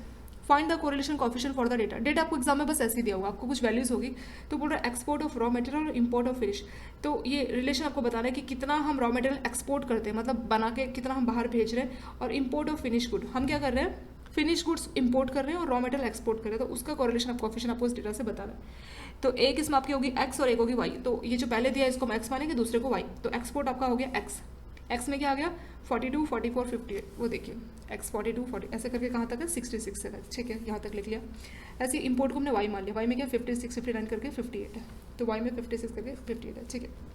find the correlation coefficient for the data. Data आपको एग्जाम में बस ऐसे ही दिया होगा, आपको कुछ वैल्यूज होगी, तो बोल रहा है एक्सपोर्ट ऑफ रॉ मटेरियल और इंपोर्ट ऑफ फिनिश। तो ये रिलेशन आपको बताना है कि कितना हम रॉ मटेरियल एक्सपोर्ट करते हैं, मतलब बना के कितना हम बाहर भेज रहे हैं, और इंपोर्ट ऑफ फिनिश गुड हम क्या कर रहे हैं, फिनिश गुड्स इंपोर्ट कर रहे हैं और रॉ मटेरियल एक्सपोर्ट कर रहे हैं। तो उसका कोरिलेशन ऑफ कोएफिशिएंट आपको इस डेटा से बताना है। तो एक इसमें आपकी होगी एक्स और एक होगी वाई। तो ये जो पहले दिया है इसको हम एक्स मानेंगे, दूसरे को वाई। तो एक्सपोर्ट आपका हो गया एक्स, एक्स में क्या आ गया 42 44 58, वो देखिए एक्स 42 40 ऐसे करके कहाँ तक है 66 से, ठीक है, यहाँ तक लिख लिया। ऐसे इंपोर्ट को हमने वाई मान लिया, वाई में क्या 56 59 करके 58 है, तो वाई में 56 करके 58 है, ठीक है।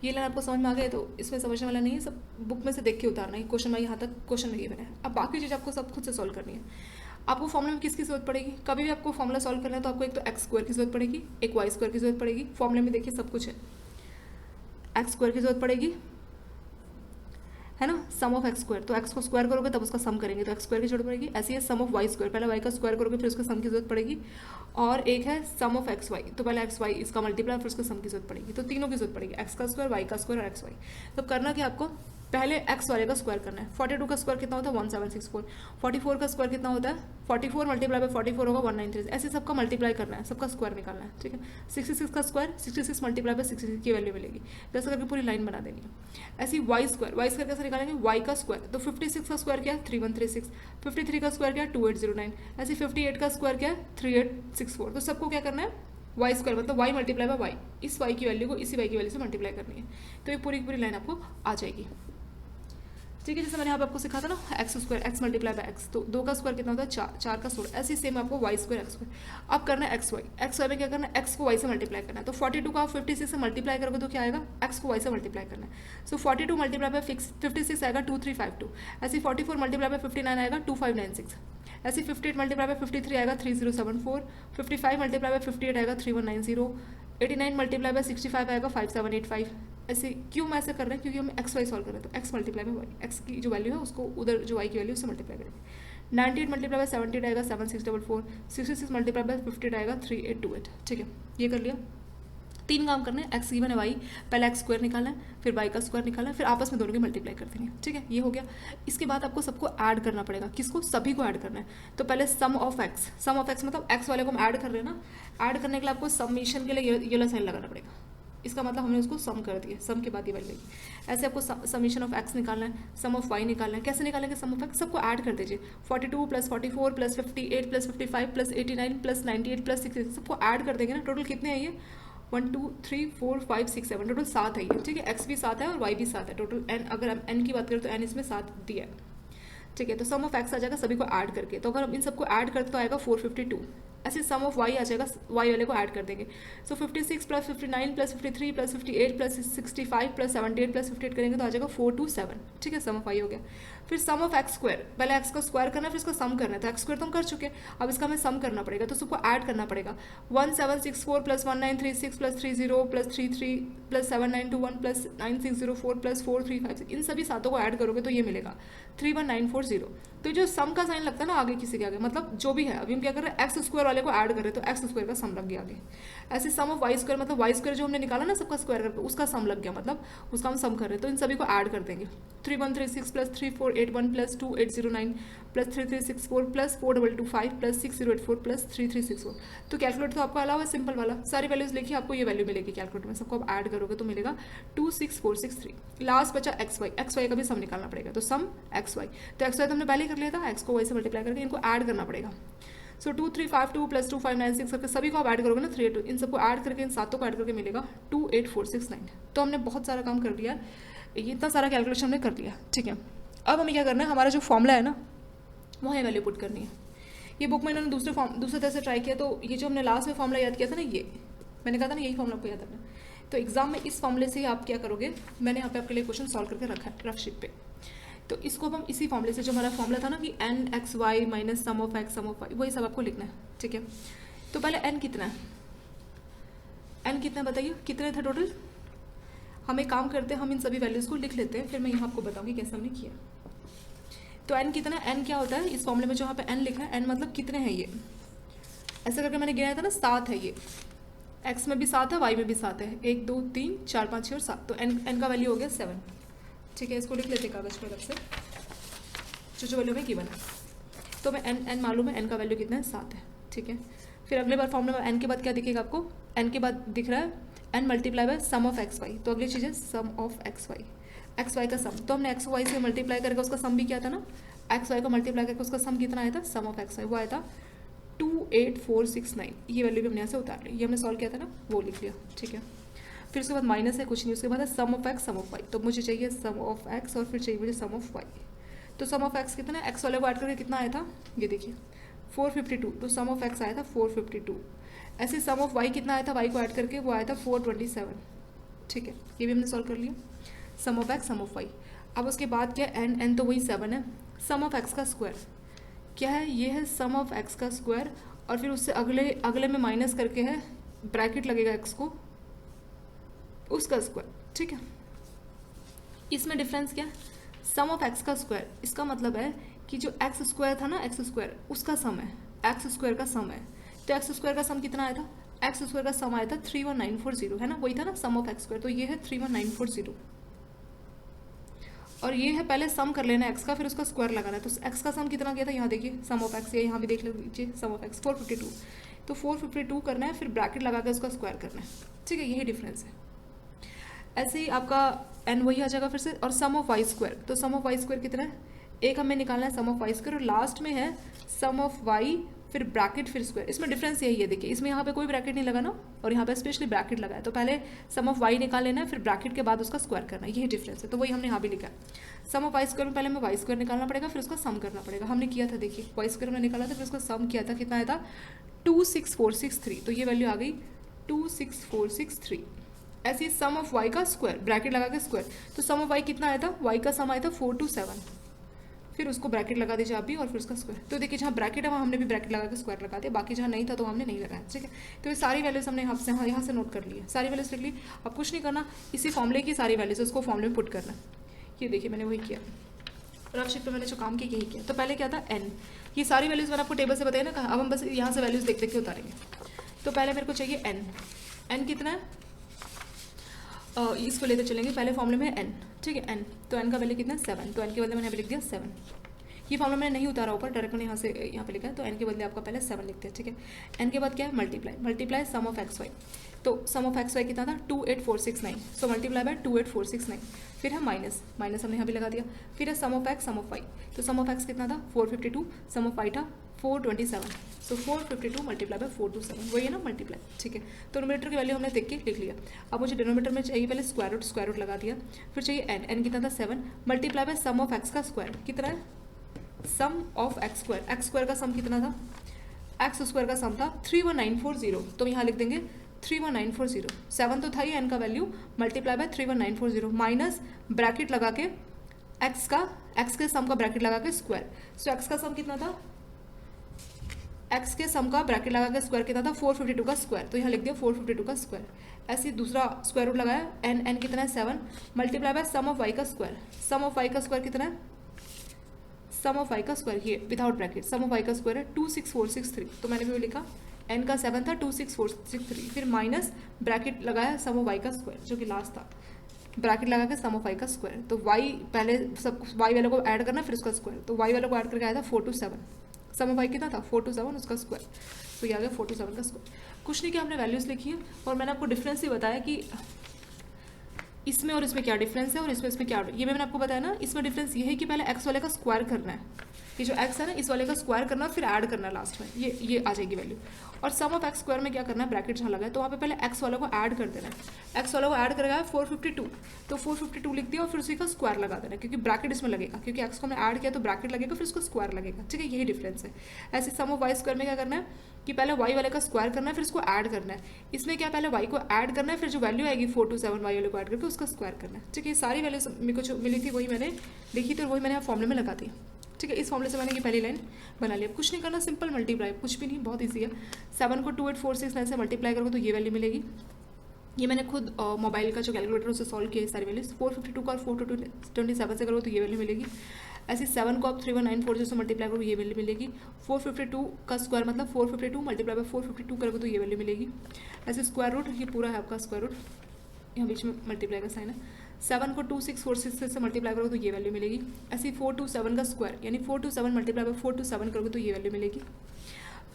ये लाइन आपको समझ में आ गया, तो इसमें समझने वाला नहीं है, सब बुक में से देख के उतारना है, क्वेश्चन में यहाँ तक क्वेश्चन नहीं बना है। अब बाकी चीज़ आपको सब खुद से सॉल्व करनी है। आपको फॉर्मूला में किसकी जरूरत पड़ेगी, कभी भी आपको फॉर्मूला सॉल्व करना है तो आपको एक तो एक्स स्क्वायर की जरूरत पड़ेगी, एक वाई स्क्वायर की जरूरत पड़ेगी। फॉर्मूले में देखिए सब कुछ है, एक्स स्क्वायर की जरूरत पड़ेगी, है ना, सम ऑफ एक्स स्क्वायर, तो एक्स को स्क्वायर करोगे तब उसका सम करेंगे, तो एक्स स्क्वायर की जरूरत पड़ेगी। ऐसी है सम ऑफ वाई स्क्वायर, पहले वाई का स्क्वायर करोगे फिर उसका सम की जरूरत पड़ेगी। और एक है सम ऑफ एक्स वाई, तो पहले एक्स वाई इसका मल्टीप्लाई फिर उसका सम की जरूरत पड़ेगी। तो तीनों की जरूरत पड़ेगी, एक्स का स्क्वायर, वाई का स्क्वायर और एक्स वाई। तो करना क्या आपको, पहले एक्स वाले का स्क्वायर करना है। 42 का स्क्वायर कितना होता है 1764, 44 का स्क्वायर कितना होता है 44 मल्टीप्लाई बाय 44 होगा 193, ऐसे सबका मल्टीप्लाई करना है, सबका स्क्वायर निकालना है, ठीक है। 66 का स्क्वायर 66 मल्टीप्लाई बाय 66 की वैल्यू मिलेगी, जैसे करके पूरी लाइन बना देनी है। ऐसी वाई स्क्वायर कैसे निकालेंगे, वाई का स्क्वायर, तो 56 का स्क्वायर क्या है 3136, 53 का स्क्वायर क्या है 2809, ऐसे 58 का स्क्वायर क्या है 3864। तो सबको क्या करना है वाई स्क्वायर, मतलब वाई मल्टीप्लाई बाय वाई, इस वाई की वैल्यू को इसी वाई की वैल्यू से मल्टीप्लाई करनी है, तो ये पूरी की पूरी लाइन आपको आ जाएगी, ठीक है। जैसे मैंने यहाँ पे आपको सिखा था ना x square x multiply bye x, तो 2 का स्क्वायर कितना होता है 4, 4 का 16, ऐसे सेम आपको वाई स्क्वायर एक्स स्क्वायर। अब करना है एक्स वाई में क्या करना है, एक्स को वाई से मल्टीप्लाई करना है। तो 42 का आप 56 से मल्टीप्लाई करोगे तो क्या आएगा, एक्स को वाई से मल्टीप्लाई करना है। सो 42 मल्टीप्लाई बाय 56 आएगा 2352, ऐसे 44 मल्टीप्लाई बाय 59 आएगा 2596, ऐसे 58 मल्टीप्लाई बाय 53 आएगा 3074, 55 मल्टीप्लाई बाय 58 आएगा 3190, 89 मल्टीप्लाई बाय 65 आएगा 5785। ऐसे क्यों हम ऐसे कर रहे हैं, क्योंकि हम एक्स वाई सॉल्व कर रहे हैं, तो X multiply by Y, X की जो वैल्यू है उसको उधर जो वाई की वैल्यू उससे मल्टीप्लाई करेंगे। 98 मल्टीप्लाई बाय 78 आएगा 7644, 66 मल्टीप्लाई बाय 58 आएगा 3828, ठीक है। ये कर लिया, 3 काम करने हैं, एक्स गिवन है वाई, पहले एक्स स्क्वायर निकालना है, फिर वाई का स्क्वायर निकालना है, फिर आपस में दोनों की मल्टीप्लाई कर देंगे, ठीक है। ये हो गया। इसके बाद आपको सबको ऐड करना पड़ेगा, किसको, सभी को ऐड करना है। तो पहले सम ऑफ एक्स मतलब एक्स वाले को हम ऐड कर रहे हैं ना, ऐड करने के लिए आपको सबमिशन के लिए ये साइन लगाना पड़ेगा, इसका मतलब हमने उसको सम कर दिया, सम के बाद ये वैल्यू आएगी। ऐसे आपको समीशन ऑफ एक्स निकालना है, सम ऑफ वाई निकालना है। कैसे निकालेंगे सम ऑफ एक्स, सबको ऐड कर दीजिए, 42 plus 44 plus 58 plus 55 plus 89 plus 98 plus 66, सबको ऐड कर देंगे ना। टोटल कितने हैं ये 1 2 3 4 5 6 7, टोटल 7 है ये, ठीक है। एक्स भी 7 है और वाई भी 7 है, टोटल एन, अगर हम एन की बात करें तो एन इसमें 7 दिया है, ठीक है। तो सम ऑफ एक्स आ जाएगा सभी को ऐड करके, तो अगर हम इन सबको ऐड करते तो आएगा 452। ऐसे सम ऑफ वाई आ जाएगा, वाई वाले को ऐड कर देंगे। सो 56 plus 59 plus 53 plus 58 plus 65 plus 78 plus 58 करेंगे तो आ जाएगा 427, ठीक है। सम ऑफ वाई हो गया। फिर सम ऑफ एक्स स्क्वायर, पहले एक्स का स्क्वायर करना है फिर इसका सम करना है, तो एक्स स्क्वायर तो हम कर चुके हैं, अब इसका हमें सम करना पड़ेगा, तो सबको ऐड करना पड़ेगा। 1764 plus 1936 plus 30 plus 33 plus 7921 plus 9604 plus 4356, इन सभी सातों को ऐड करोगे तो ये मिलेगा 31940। तो जो सम का साइन लगता है ना आगे किसी के आगे, मतलब जो भी है, अभी हम क्या कर रहे हैं एक्स स्क्वायर वाले को ऐड कर रहे हैं, तो एक्स स्क्वायर का सम लग गया आगे। ऐसे सम ऑफ वाई स्क्वायर, मतलब वाई स्क्वायर जो हमने निकाला ना सबका स्क्वायर करके, उसका सम लग गया, मतलब उसका हम सम कर रहे हैं, तो इन सभी को ऐड कर देंगे। 3136 plus 3481 plus 2809 plus 3364 plus 4225 plus 6084 plus 3364। तो कैलकुलेटर तो आपका अलावा सिंपल वाला, सारी वैल्यूज लिखिए, आपको ये वैल्यू मिलेगी कैलकुलेटर में, सबको आप ऐड करोगे तो मिलेगा 26463। लास्ट बचा एक्स वाई का भी सम निकालना पड़ेगा, तो सम एक्स वाई, तो एक्स वाई तो हमने पहले ही कर लिया था, एक्स को वाई से मल्टीप्लाई करके इनको ऐड करना पड़ेगा। सो 2352 प्लस 2596 करके सभी को आप ऐड करोगे ना 382, इन सबको ऐड करके इन सातों को ऐड करके मिलेगा 28469। तो हमने बहुत सारा काम कर लिया, ये इतना सारा कैलकुलेशन हमने कर लिया, ठीक है। अब हमें क्या करना है, हमारा जो फॉर्मूला है ना वहाँ वैल्यू पुट करनी है। ये बुक में इन्होंने दूसरे तरह से ट्राई किया, तो ये जो हमने लास्ट में फॉर्मूला याद किया था ना, ये मैंने कहा था ना यही फॉर्मूला आपको याद रखना। तो एग्जाम में इस फॉर्मूले से ही आप क्या करोगे, मैंने यहाँ पे आपके लिए क्वेश्चन सॉल्व करके रखा है रफ शीट पे। तो इसको अब हम इसी फॉर्मूले से, जो हमारा फॉर्मूला था ना कि N X Y minus sum of X sum of Y, वही सब आपको लिखना है, ठीक है। तो पहले एन कितना है, एन कितना बताइए, कितने थे टोटल। हम एक काम करते हैं, हम इन सभी वैल्यूज़ को लिख लेते हैं, फिर मैं यहाँ आपको बताऊँगी कैसे हमने किया। तो एन कितना है, एन क्या होता है इस फॉर्मूले में जो यहाँ पे एन लिखा है, एन मतलब कितने हैं ये, ऐसे करके मैंने गिनाया था ना 7 है ये, एक्स में भी 7 है वाई में भी 7 है, 1 2 3 4 5 6 और 7, तो एन का वैल्यू हो गया 7, ठीक है। इसको लिख लेते हैं कागज पर अलग से, जो वैल्यू में गिवन है। तो मैं एन मालूम है, एन का वैल्यू कितना है 7 है, ठीक है। फिर अगले बार फॉर्मूला में एन के बाद क्या दिखेगा आपको, एन के बाद दिख रहा है N multiply by sum of X Y, तो अगली चीज़ है सम ऑफ एक्स वाई का सम। तो हमने एक्स वाई से मल्टीप्लाई करके उसका सम भी किया था ना, एक्स वाई को मल्टीप्लाई करके उसका सम कितना आया था, सम ऑफ एक्स वाई वो आया था 28469, ये वैल्यू भी हमने यहाँ से उतार ली, ये हमने सॉल्व किया था ना, वो लिख लिया, ठीक है। फिर उसके बाद माइनस है, कुछ नहीं, उसके बाद है sum of X sum of Y, तो मुझे चाहिए सम ऑफ एक्स और फिर चाहिए मुझे सम ऑफ वाई। तो सम ऑफ एक्स कितना है, एक्स वाले को ऐड करके कितना आया था, ये देखिए 452, तो सम ऑफ एक्स आया था 452। ऐसे सम ऑफ वाई कितना आया था, वाई को ऐड करके वो आया था 427, ठीक है। ये भी हमने सॉल्व कर लिया, sum of X sum of Y. अब उसके बाद क्या, एन तो वही 7 है, सम ऑफ एक्स का स्क्वायर क्या है, ये है सम ऑफ एक्स का स्क्वायर, और फिर उससे अगले में माइनस करके है, ब्रैकेट लगेगा एक्स को, उसका स्क्वायर, ठीक है। इसमें डिफरेंस क्या है, सम ऑफ एक्स का स्क्वायर, इसका मतलब है कि जो एक्स स्क्वायर था ना, एक्स स्क्वायर उसका सम है, एक्स स्क्वायर का सम है। तो एक्स स्क्वायर का सम कितना आया था, एक्स स्क्वायर का सम आया था 31940, है ना, वही था ना सम ऑफ एक्स स्क्वायर, तो ये है 31940, और ये है पहले सम कर लेना एक्स का, फिर उसका स्क्वायर लगाना है। तो एक्स का सम कितना किया था, यहाँ देखिए सम ऑफ एक्स, यहाँ भी देख लीजिए सम ऑफ एक्स 452, तो 452 करना है, फिर ब्रैकेट लगा के उसका स्क्वायर करना है, ठीक है, यही डिफरेंस है। ऐसे ही आपका एन वही आ जाएगा फिर से, और सम ऑफ वाई स्क्वायर, तो सम ऑफ वाई स्क्वायर कितना है, एक हमें निकालना है सम ऑफ वाई स्क्वायर, और लास्ट में है सम ऑफ वाई फिर ब्रैकेट फिर स्क्वायर। इसमें डिफरेंस यही है, देखिए इसमें यहाँ पे कोई ब्रैकेट नहीं लगाना और यहाँ पे स्पेशली ब्रैकेट लगाया, तो पहले सम ऑफ वाई निकाल लेना है, फिर ब्रैकेट के बाद उसका स्क्वायर करना है, यही डिफरेंस है। तो वही हमने यहाँ भी लिखा है, सम ऑफ वाई स्क्वायर में पहले हमें वाई स्क्वायर निकालना पड़ेगा, फिर उसका सम करना पड़ेगा। हमने किया था, देखिए वाई स्क्वायर हमने निकाला था, फिर उसका सम किया था, कितना आया था 26463, तो ये वैल्यू आ गई 26463। ऐसे ही सम ऑफ वाई का स्क्वायर, ब्रैकेट लगा के स्क्वायर, तो सम ऑफ वाई कितना आया था, वाई का सम आया था 427, फिर उसको ब्रैकेट लगा दीजिए आप भी, और फिर उसका स्क्वायर। तो देखिए जहाँ ब्रैकेट है वहाँ हमने भी ब्रैकेट लगा के स्क्वायर लगा दिया, बाकी जहाँ नहीं था तो हमने नहीं लगाया, ठीक है। तो ये सारी वैल्यूज हमने यहाँ से नोट कर ली है, सारी वैल्यूज लिख ली। अब कुछ नहीं करना, इसी फॉर्मूले की सारी वैल्यूज उसको फॉर्मूले में पुट करना। ये देखिए मैंने वही किया, रफ शीट पे मैंने जो काम किया यही किया। तो पहले क्या था एन, ये सारी वैल्यूज मैंने आपको टेबल से बताया ना, अब हम बस यहाँ से वैल्यूज देख देख के उतारेंगे। तो पहले मेरे को चाहिए एन, एन कितना है, इसको लेते चलेंगे पहले फॉर्मूले में एन, ठीक है एन, तो एन का वैल्यू कितना है 7, तो एन के बदले मैंने अभी लिख दिया 7। ये फॉर्मूला मैंने नहीं उतारा ऊपर, डायरेक्ट मैंने यहाँ पे लिखा है, तो एन के बदले आपका पहले 7 लिखते हैं, ठीक है। एन के बाद क्या है, multiply sum of X Y, तो सम ऑफ एक्स वाई कितना था 28469, सो मल्टीप्लाई बाय 28469, फिर है माइनस हमने यहाँ भी लगा दिया, फिर है sum of X sum of Y, तो सम ऑफ एक्स कितना था 452, सम ऑफ वाई था 427, सो 452 मल्टीप्लाई बाय 427, वही है ना मल्टीप्लाई, ठीक है। तो नोमिनेटर की वैल्यू हमने देख के लिख लिया। अब मुझे डिनोमिनेटर में चाहिए पहले स्क्वायर रूट लगा दिया, फिर चाहिए एन कितना था 7, multiply by sum of X का स्क्वायर कितना है, सम ऑफ एक्स स्क्वायर का सम कितना था, एक्स स्क्वायर का सम था 31940, तो यहाँ लिख देंगे 31940, 7 तो था ही एन का value, multiply by 31940 minus bracket लगा के एक्स के सम का ब्रैकेट लगा के स्क्वायर, सो एक्स का सम कितना था, एक्स के सम का ब्रैकेट लगा के स्क्वायर कितना था 452 का स्क्वायर, तो यहाँ लिख दिया 452 का स्क्वायर। ऐसे दूसरा स्क्वायर रूट लगाया, एन कितना है 7, multiply by sum of Y का स्क्वायर, सम ऑफ वाई का स्क्वायर कितना है, सम ऑफ वाई का स्क्वायर ये without bracket, sum of Y का स्क्वायर है 26463, तो मैंने भी लिखा एन का 7 था 26463, फिर माइनस ब्रैकेट लगाया सम ऑफ वाई का स्क्वायर जो कि लास्ट था, ब्रैकेट लगा के सम ऑफ वाई का स्क्वायर, तो वाई पहले सब वाई वाले को ऐड करना फिर उसका स्क्वायर, तो वाई वाले को ऐड करके आया था 427, सम ऑफ वाई कितना था 427 उसका स्क्वायर, तो ये आ गया 427 का स्क्वायर। कुछ नहीं किया, हमने वैल्यूज लिखी है और मैंने आपको डिफरेंस ही बताया कि इसमें और इसमें क्या डिफरेंस है और इसमें क्या, ये मैंने आपको बताया ना, इसमें डिफरेंस ये है कि पहले एक्स वाले का स्क्वायर करना है, ये जो x है ना इस वाले का स्क्वायर करना फिर ऐड करना लास्ट में, ये आ जाएगी वैल्यू। और सम ऑफ एक्स स्क्वायर में क्या करना है, ब्रैकेट जहाँ लगा है तो वहाँ पे पहले x वाले को ऐड कर देना है। x वाले को ऐड करेगा 452, तो 452 लिख दिया और फिर उसी का स्क्वायर लगा देना, क्योंकि ब्रैकेट इसमें लगेगा, क्योंकि x को हमने ऐड किया तो ब्रैकेट लगेगा फिर उसको स्क्वायर लगेगा। ठीक है, यही डिफरेंस है। ऐसे सम ऑफ वाई स्क्वायर में क्या करना है कि पहले y वाले का स्क्वायर करना है फिर इसको ऐड करना है। इसमें क्या पहले y को ऐड करना है फिर जो वैल्यू आएगी 427 y वाले को ऐड करके उसका स्क्वायर करना है। ठीक है, ये सारी वैल्यूज मेरे को जो मिली थी वही मैंने लिखी थी और वही मैंने फॉर्मूले में लगा दी। ठीक है, इस फॉर्मूले से मैंने ये पहली लाइन बना लिया। कुछ नहीं करना, सिंपल मल्टीप्लाई, कुछ भी नहीं, बहुत ईजी है। 7 को 28469 से मल्टीप्लाई करोगे तो ये वैल्यू मिलेगी। ये मैंने खुद मोबाइल का जो कैलकुलेटर उससे सॉल्व किया है सारी वैल्यूज। 452 का और 427 से करोगे तो ये वैल्यू मिलेगी। ऐसे 7 को आप 3194 से मल्टीप्लाई करोगे ये वैल्यू मिलेगी। 452 का स्क्वायर मतलब 452 मल्टीप्लाई बाय 452 करोगे तो ये वैल्यू मिलेगी। ऐसे स्क्वायर रूट, ये पूरा है आपका स्क्वायर रूट, यहाँ बीच में मल्टीप्लाई का साइन है। 7 को 2646 से मल्टीप्लाई करोगे तो ये वैल्यू मिलेगी। ऐसे 427 का स्क्वायर यानी 427 मल्टीप्लाई बाय 427 करोगे तो ये वैल्यू मिलेगी।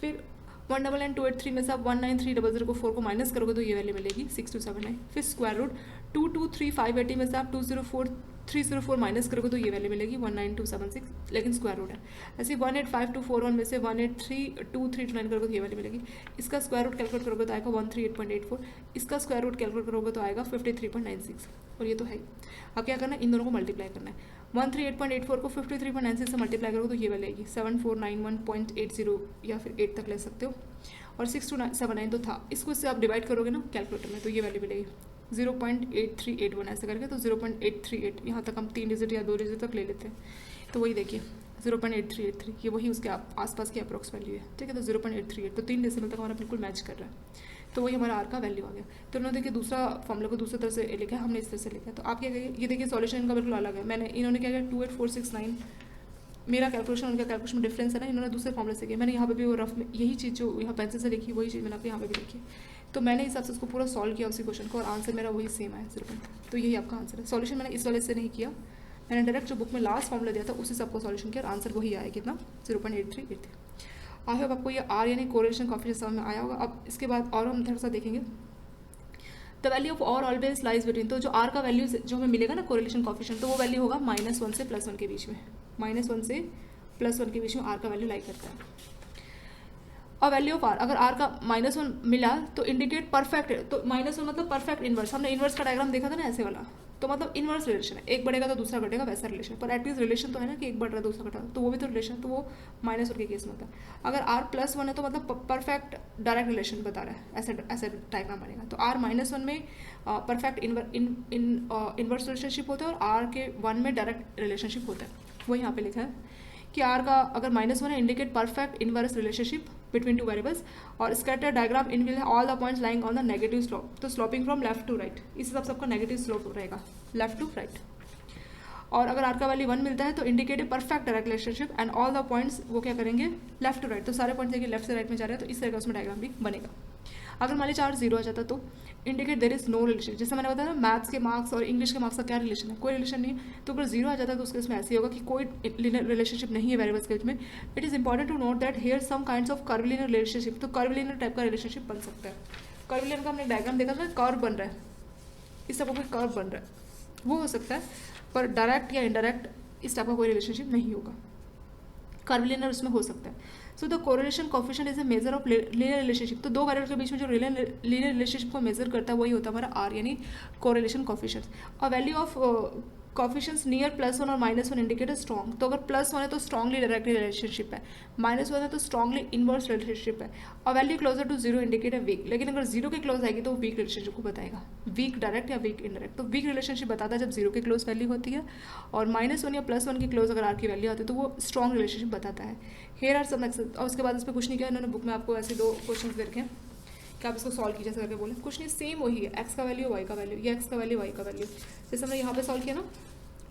फिर 199,283 में से आप 193,000 को 4 को माइनस करोगे तो ये वैल्यू मिलेगी 6279। फिर स्क्वायर रूट 223,580 में से आप 204,304 माइनस करोगे तो ये वैल्यू मिलेगी 19276, लेकिन स्क्वायर रूट है। ऐसे 185,241 में से 183,239 करोगे तो ये वैल्यू मिलेगी। इसका स्क्वायर रूट कैलकुलेट करोगे तो आएगा 138.84, इसका स्क्वायर रूट कैलकुलेट करोगे तो आएगा 53.96, और ये तो है ही। अब क्या करना है, इन दोनों को मल्टीप्लाई करना है। 138.84 को 53.96 से मल्टीप्लाई करोगे तो ये वाली आएगी 7491.80 या फिर 8 तक ले सकते हो, और 6279 तो था, इसको इससे आप डिवाइड करोगे ना कैलकुलेटर में तो ये वैल्यू मिलेगी 0.8381 ऐसे करके, तो 0.838 यहाँ तक हम 3 डिजिट या 2 डिजिट तक ले लेते हैं, तो वही देखिए 0.8383 ये वही उसके आसपास की अप्रोक्स वैल्यू है। ठीक है, तो 0.838 तो 3 डेसिमल तक हमारा बिल्कुल मैच कर रहा है, तो वही हमारा आर का वैल्यू आ गया। तो उन्होंने देखिए दूसरा फॉर्मूला को दूसरी तरह से लिखा है, हमने इस तरह से लिखा है। तो आप क्या करिए, ये देखिए सॉल्यूशन इनका बिल्कुल अलग है। मैंने इन्होंने क्या किया 28469 मेरा कैलकुलेशन उनका कैलकुलेशन में डिफरेंस है ना, इन्होंने दूसरे फॉर्मूले से किया। मैंने यहाँ पे भी वो रफ में यही चीज़ जो यहाँ पेंसिल से लिखी वही चीज़ मैंने आपको यहाँ पे भी लिखी। तो मैंने हिसाब से उसको पूरा सॉल्व किया उसी क्वेश्चन को, और आंसर मेरा वही सेम है 0. तो यही आपका आंसर है। सॉल्यूशन मैंने इस वाले से नहीं किया, मैंने डायरेक्ट जो बुक में लास्ट फॉर्मूला दिया था उसी से आपको सॉल्यूशन किया और आंसर वही आया कितना 0.8383। आई होप आपको ये आर यानी कोरिलेशन कोएफिशिएंट समझ में आया होगा। अब इसके बाद और हम थोड़ा सा देखेंगे the value of R always lies between. तो जो आर का वैल्यू जो हमें मिलेगा ना कोरिलेशन कोएफिशिएंट, तो वो वैल्यू होगा -1 से +1 के बीच में, -1 से +1 के बीच में आर का वैल्यू लाई करता है। और वैल्यू ऑफ आर, अगर आर का -1 मिला तो इंडिकेट परफेक्ट है, तो -1 मतलब परफेक्ट इनवर्स। हमने इनवर्स का डायग्राम देखा था ना ऐसे वाला, तो मतलब इनवर्स रिलेशन है, एक बढ़ेगा तो दूसरा घटेगा वैसा रिलेशन, पर एटलीस्ट रिलेशन तो है ना कि एक बढ़ रहा है दूसरा घट रहा है, तो वो भी तो रिलेशन, तो वो -1 के केस में होता है। अगर r +1 है तो मतलब परफेक्ट डायरेक्ट रिलेशन बता रहा है, ऐसा डायग्राम बनेगा। तो r -1 में परफेक्ट इनवर्स रिलेशनशिप होता है और r के 1 में डायरेक्ट रिलेशनशिप होता है। वो यहाँ पे लिखा है कि r का अगर -1 है indicate perfect inverse relationship between two variables, और scatter diagram in will all the points lying on the negative slope, तो sloping from left to right, इस हिसाब से आपका नेगेटिव स्लोप रहेगा लेफ्ट टू राइट। और अगर r का वैल्यू 1 मिलता है तो indicate a perfect direct relationship and all the points वो क्या करेंगे लेफ्ट टू राइट, तो सारे पॉइंट्स देखिए लेफ्ट से राइट में जा रहे हैं, तो इस तरह का उसमें डायग्राम भी बनेगा। अगर मान लीजिए r 0 आ जाता तो indicate there is no relation, जैसे मैंने बताया ना मैथ्स के मार्क्स और इंग्लिश के मार्क्स का क्या रिलेशन है, कोई रिलेशन नहीं है। तो अगर 0 आ जाता है तो उसके इसमें ऐसे होगा कि कोई लीनियर रिलेशनशिप नहीं है वेरिएबल्स के बीच में। It is important to note that here some kinds of curvilinear relationship, तो कर्वलीनियर टाइप का रिलेशनशिप बन सकता है। कर्वलीनियर का हमने डायग्राम देखा था, कर्व बन रहा है, इस टाइप का कोई कर्व बन रहा है, वो हो सकता है, पर डायरेक्ट या इनडायरेक्ट इस टाइप का कोई रिलेशनशिप नहीं होगा, कर्वलीनियर उसमें हो सकता है। So the correlation coefficient is a measure of linear relationship, तो दो वेरिएबल के बीच में जो लीनियर रिलेशनशिप को मेजर करता है वही होता है हमारा आर यानी कोरिलेशन कोएफिशिएंट। और वैल्यू ऑफ कोएफिशिएंट्स नियर +1 और -1 इंडिकेट स्ट्रॉन्ग, तो अगर +1 है तो स्ट्रॉन्गली डायरेक्ट रिलेशनशिप है, -1 है तो स्ट्रॉन्गली इनवर्स रिलेशनशिप है, और वैल्यू क्लोजर टू 0 इंडिकेट है वीक। लेकिन अगर 0 के क्लोज आएगी तो वीक रिलेशनशिप को बताएगा, वीक डायरेक्ट या वीक इनडायरेक्ट। तो वीक रिलेशनशिप बताता है जब 0 के क्लोज वैल्यू होती है, और -1 या +1 की क्लोज अगर आर की वैल्यू आती है तो वो स्ट्रॉन्ग रिलेशनशिप बताता है। हेयर आर सम एक्सेस, और उसके बाद इस पर कुछ नहीं किया इन्होंने, बुक में आपको ऐसे 2 क्वेश्चन दे रखे हैं कि आप इसको सॉल्व कीजिए, जैसे करके बोले, कुछ नहीं, सेम वही है, एक्स का वैल्यू वाई का वैल्यू, ये एक्स का वैल्यू वाई का वैल्यू, जैसे हमने यहाँ पे सॉल्व किया ना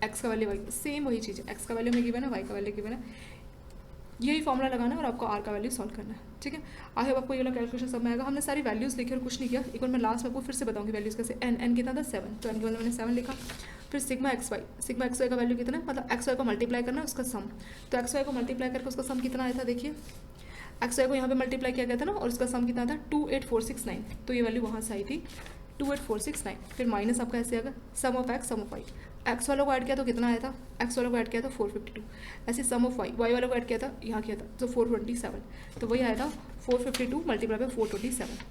एक्स का वैल्यू वाई, सेम वही चीज़ है, एक्स का वैल्यू में गिवन है, वाई का वैल्यू गिवन है, यही फॉर्मूला लगाना है और आपको आर का वैल्यू सॉल्व करना है। ठीक है, आई होप आपको ये वाला कैलकुलेशन सब में आएगा। हमने सारी वैल्यूज़ लिखी और कुछ नहीं किया, एक बार मैं लास्ट में आपको फिर से बताऊंगी वैल्यूज़ कैसे। एन कितना था 7, तो एन के मैंने 7 लिखा। फिर सिग्मा एक्स वाई का वैल्यू कितना है, मतलब एक्स वाई को मल्टीप्लाई करना है उसका सम, तो एक्स वाई को मल्टीप्लाई करके उसका सम कितना आया था, देखिए एक्स वाई को यहाँ पे मल्टीप्लाई किया गया था ना, और उसका सम कितना था 28469, तो ये वैल्यू वहाँ से आई थी 28469। फिर माइनस आपका ऐसे आएगा sum of X sum of Y, X वालों को ऐड किया तो कितना आया था, एक्स वालों को ऐड किया था 452। ऐसे सम ऑफ वाई, वाई वालों को ऐड किया था, यहाँ किया था तो 427, तो वही आया था 452 मल्टीप्लाई बाय 427,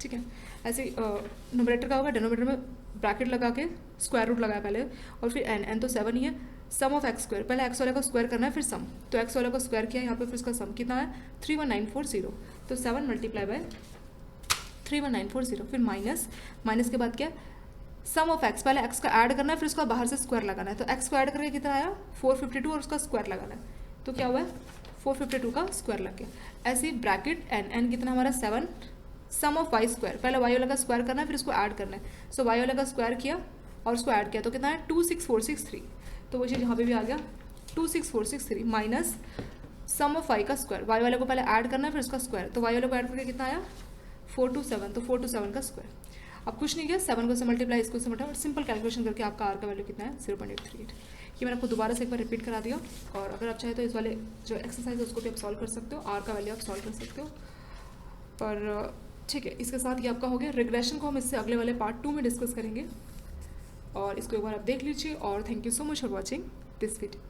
ठीक है। ऐसे न्यूमरेटर का होगा, डिनोमिनेटर में ब्रैकेट लगा के स्क्वायर रूट लगाया पहले, और फिर एन तो 7 ही है, सम ऑफ एक्स स्क्वायर, पहले एक्स वाले का स्क्वायर करना है फिर सम, तो एक्स वाले का स्क्वायर किया यहाँ पे, फिर इसका सम कितना है 31940, तो 7 मल्टीप्लाई बाय 31940, फिर माइनस के बाद क्या, सम ऑफ एक्स, पहले एक्स का ऐड करना है फिर उसका बाहर से स्क्वायर लगाना है, तो एक्स को ऐड करके कितना आया 452 और उसका स्क्वायर लगाना है, तो क्या हुआ है 452 का स्क्वायर लग गया। ऐसे ही ब्रैकेट एन कितना हमारा 7, सम ऑफ वाई स्क्वायर, पहले वाई वाला का स्क्वायर करना है फिर उसको ऐड करना है, सो वाई वाला का स्क्वायर किया और उसको ऐड किया तो कितना है 26463, तो वो चीज़ यहाँ पे भी आ गया 26463 माइनस सम ऑफ वाई का स्क्वायर, वाई वाले को पहले ऐड करना है फिर उसका स्क्वायर, तो वाई वाले को ऐड करके कितना आया 427, तो 427 का स्क्वायर। अब कुछ नहीं किया, 7 को से मल्टीप्लाई, इसको से मल्टीप्लाई, सिंपल कैलकुलेशन करके आपका आर का वैल्यू कितना है 0.838। ये मैंने आपको दोबारा से एक बार रिपीट करा दिया, और अगर आप चाहे तो इस वाले जो एक्सरसाइज है उसको भी आप सॉल्व कर सकते हो, आर का वैल्यू आप सॉल्व कर सकते हो। पर ठीक है, इसके साथ ये आपका हो गया। रिग्रेशन को हम इससे अगले वाले पार्ट 2 में डिस्कस करेंगे, और इसको एक बार आप देख लीजिए, और thank you so much for watching this video.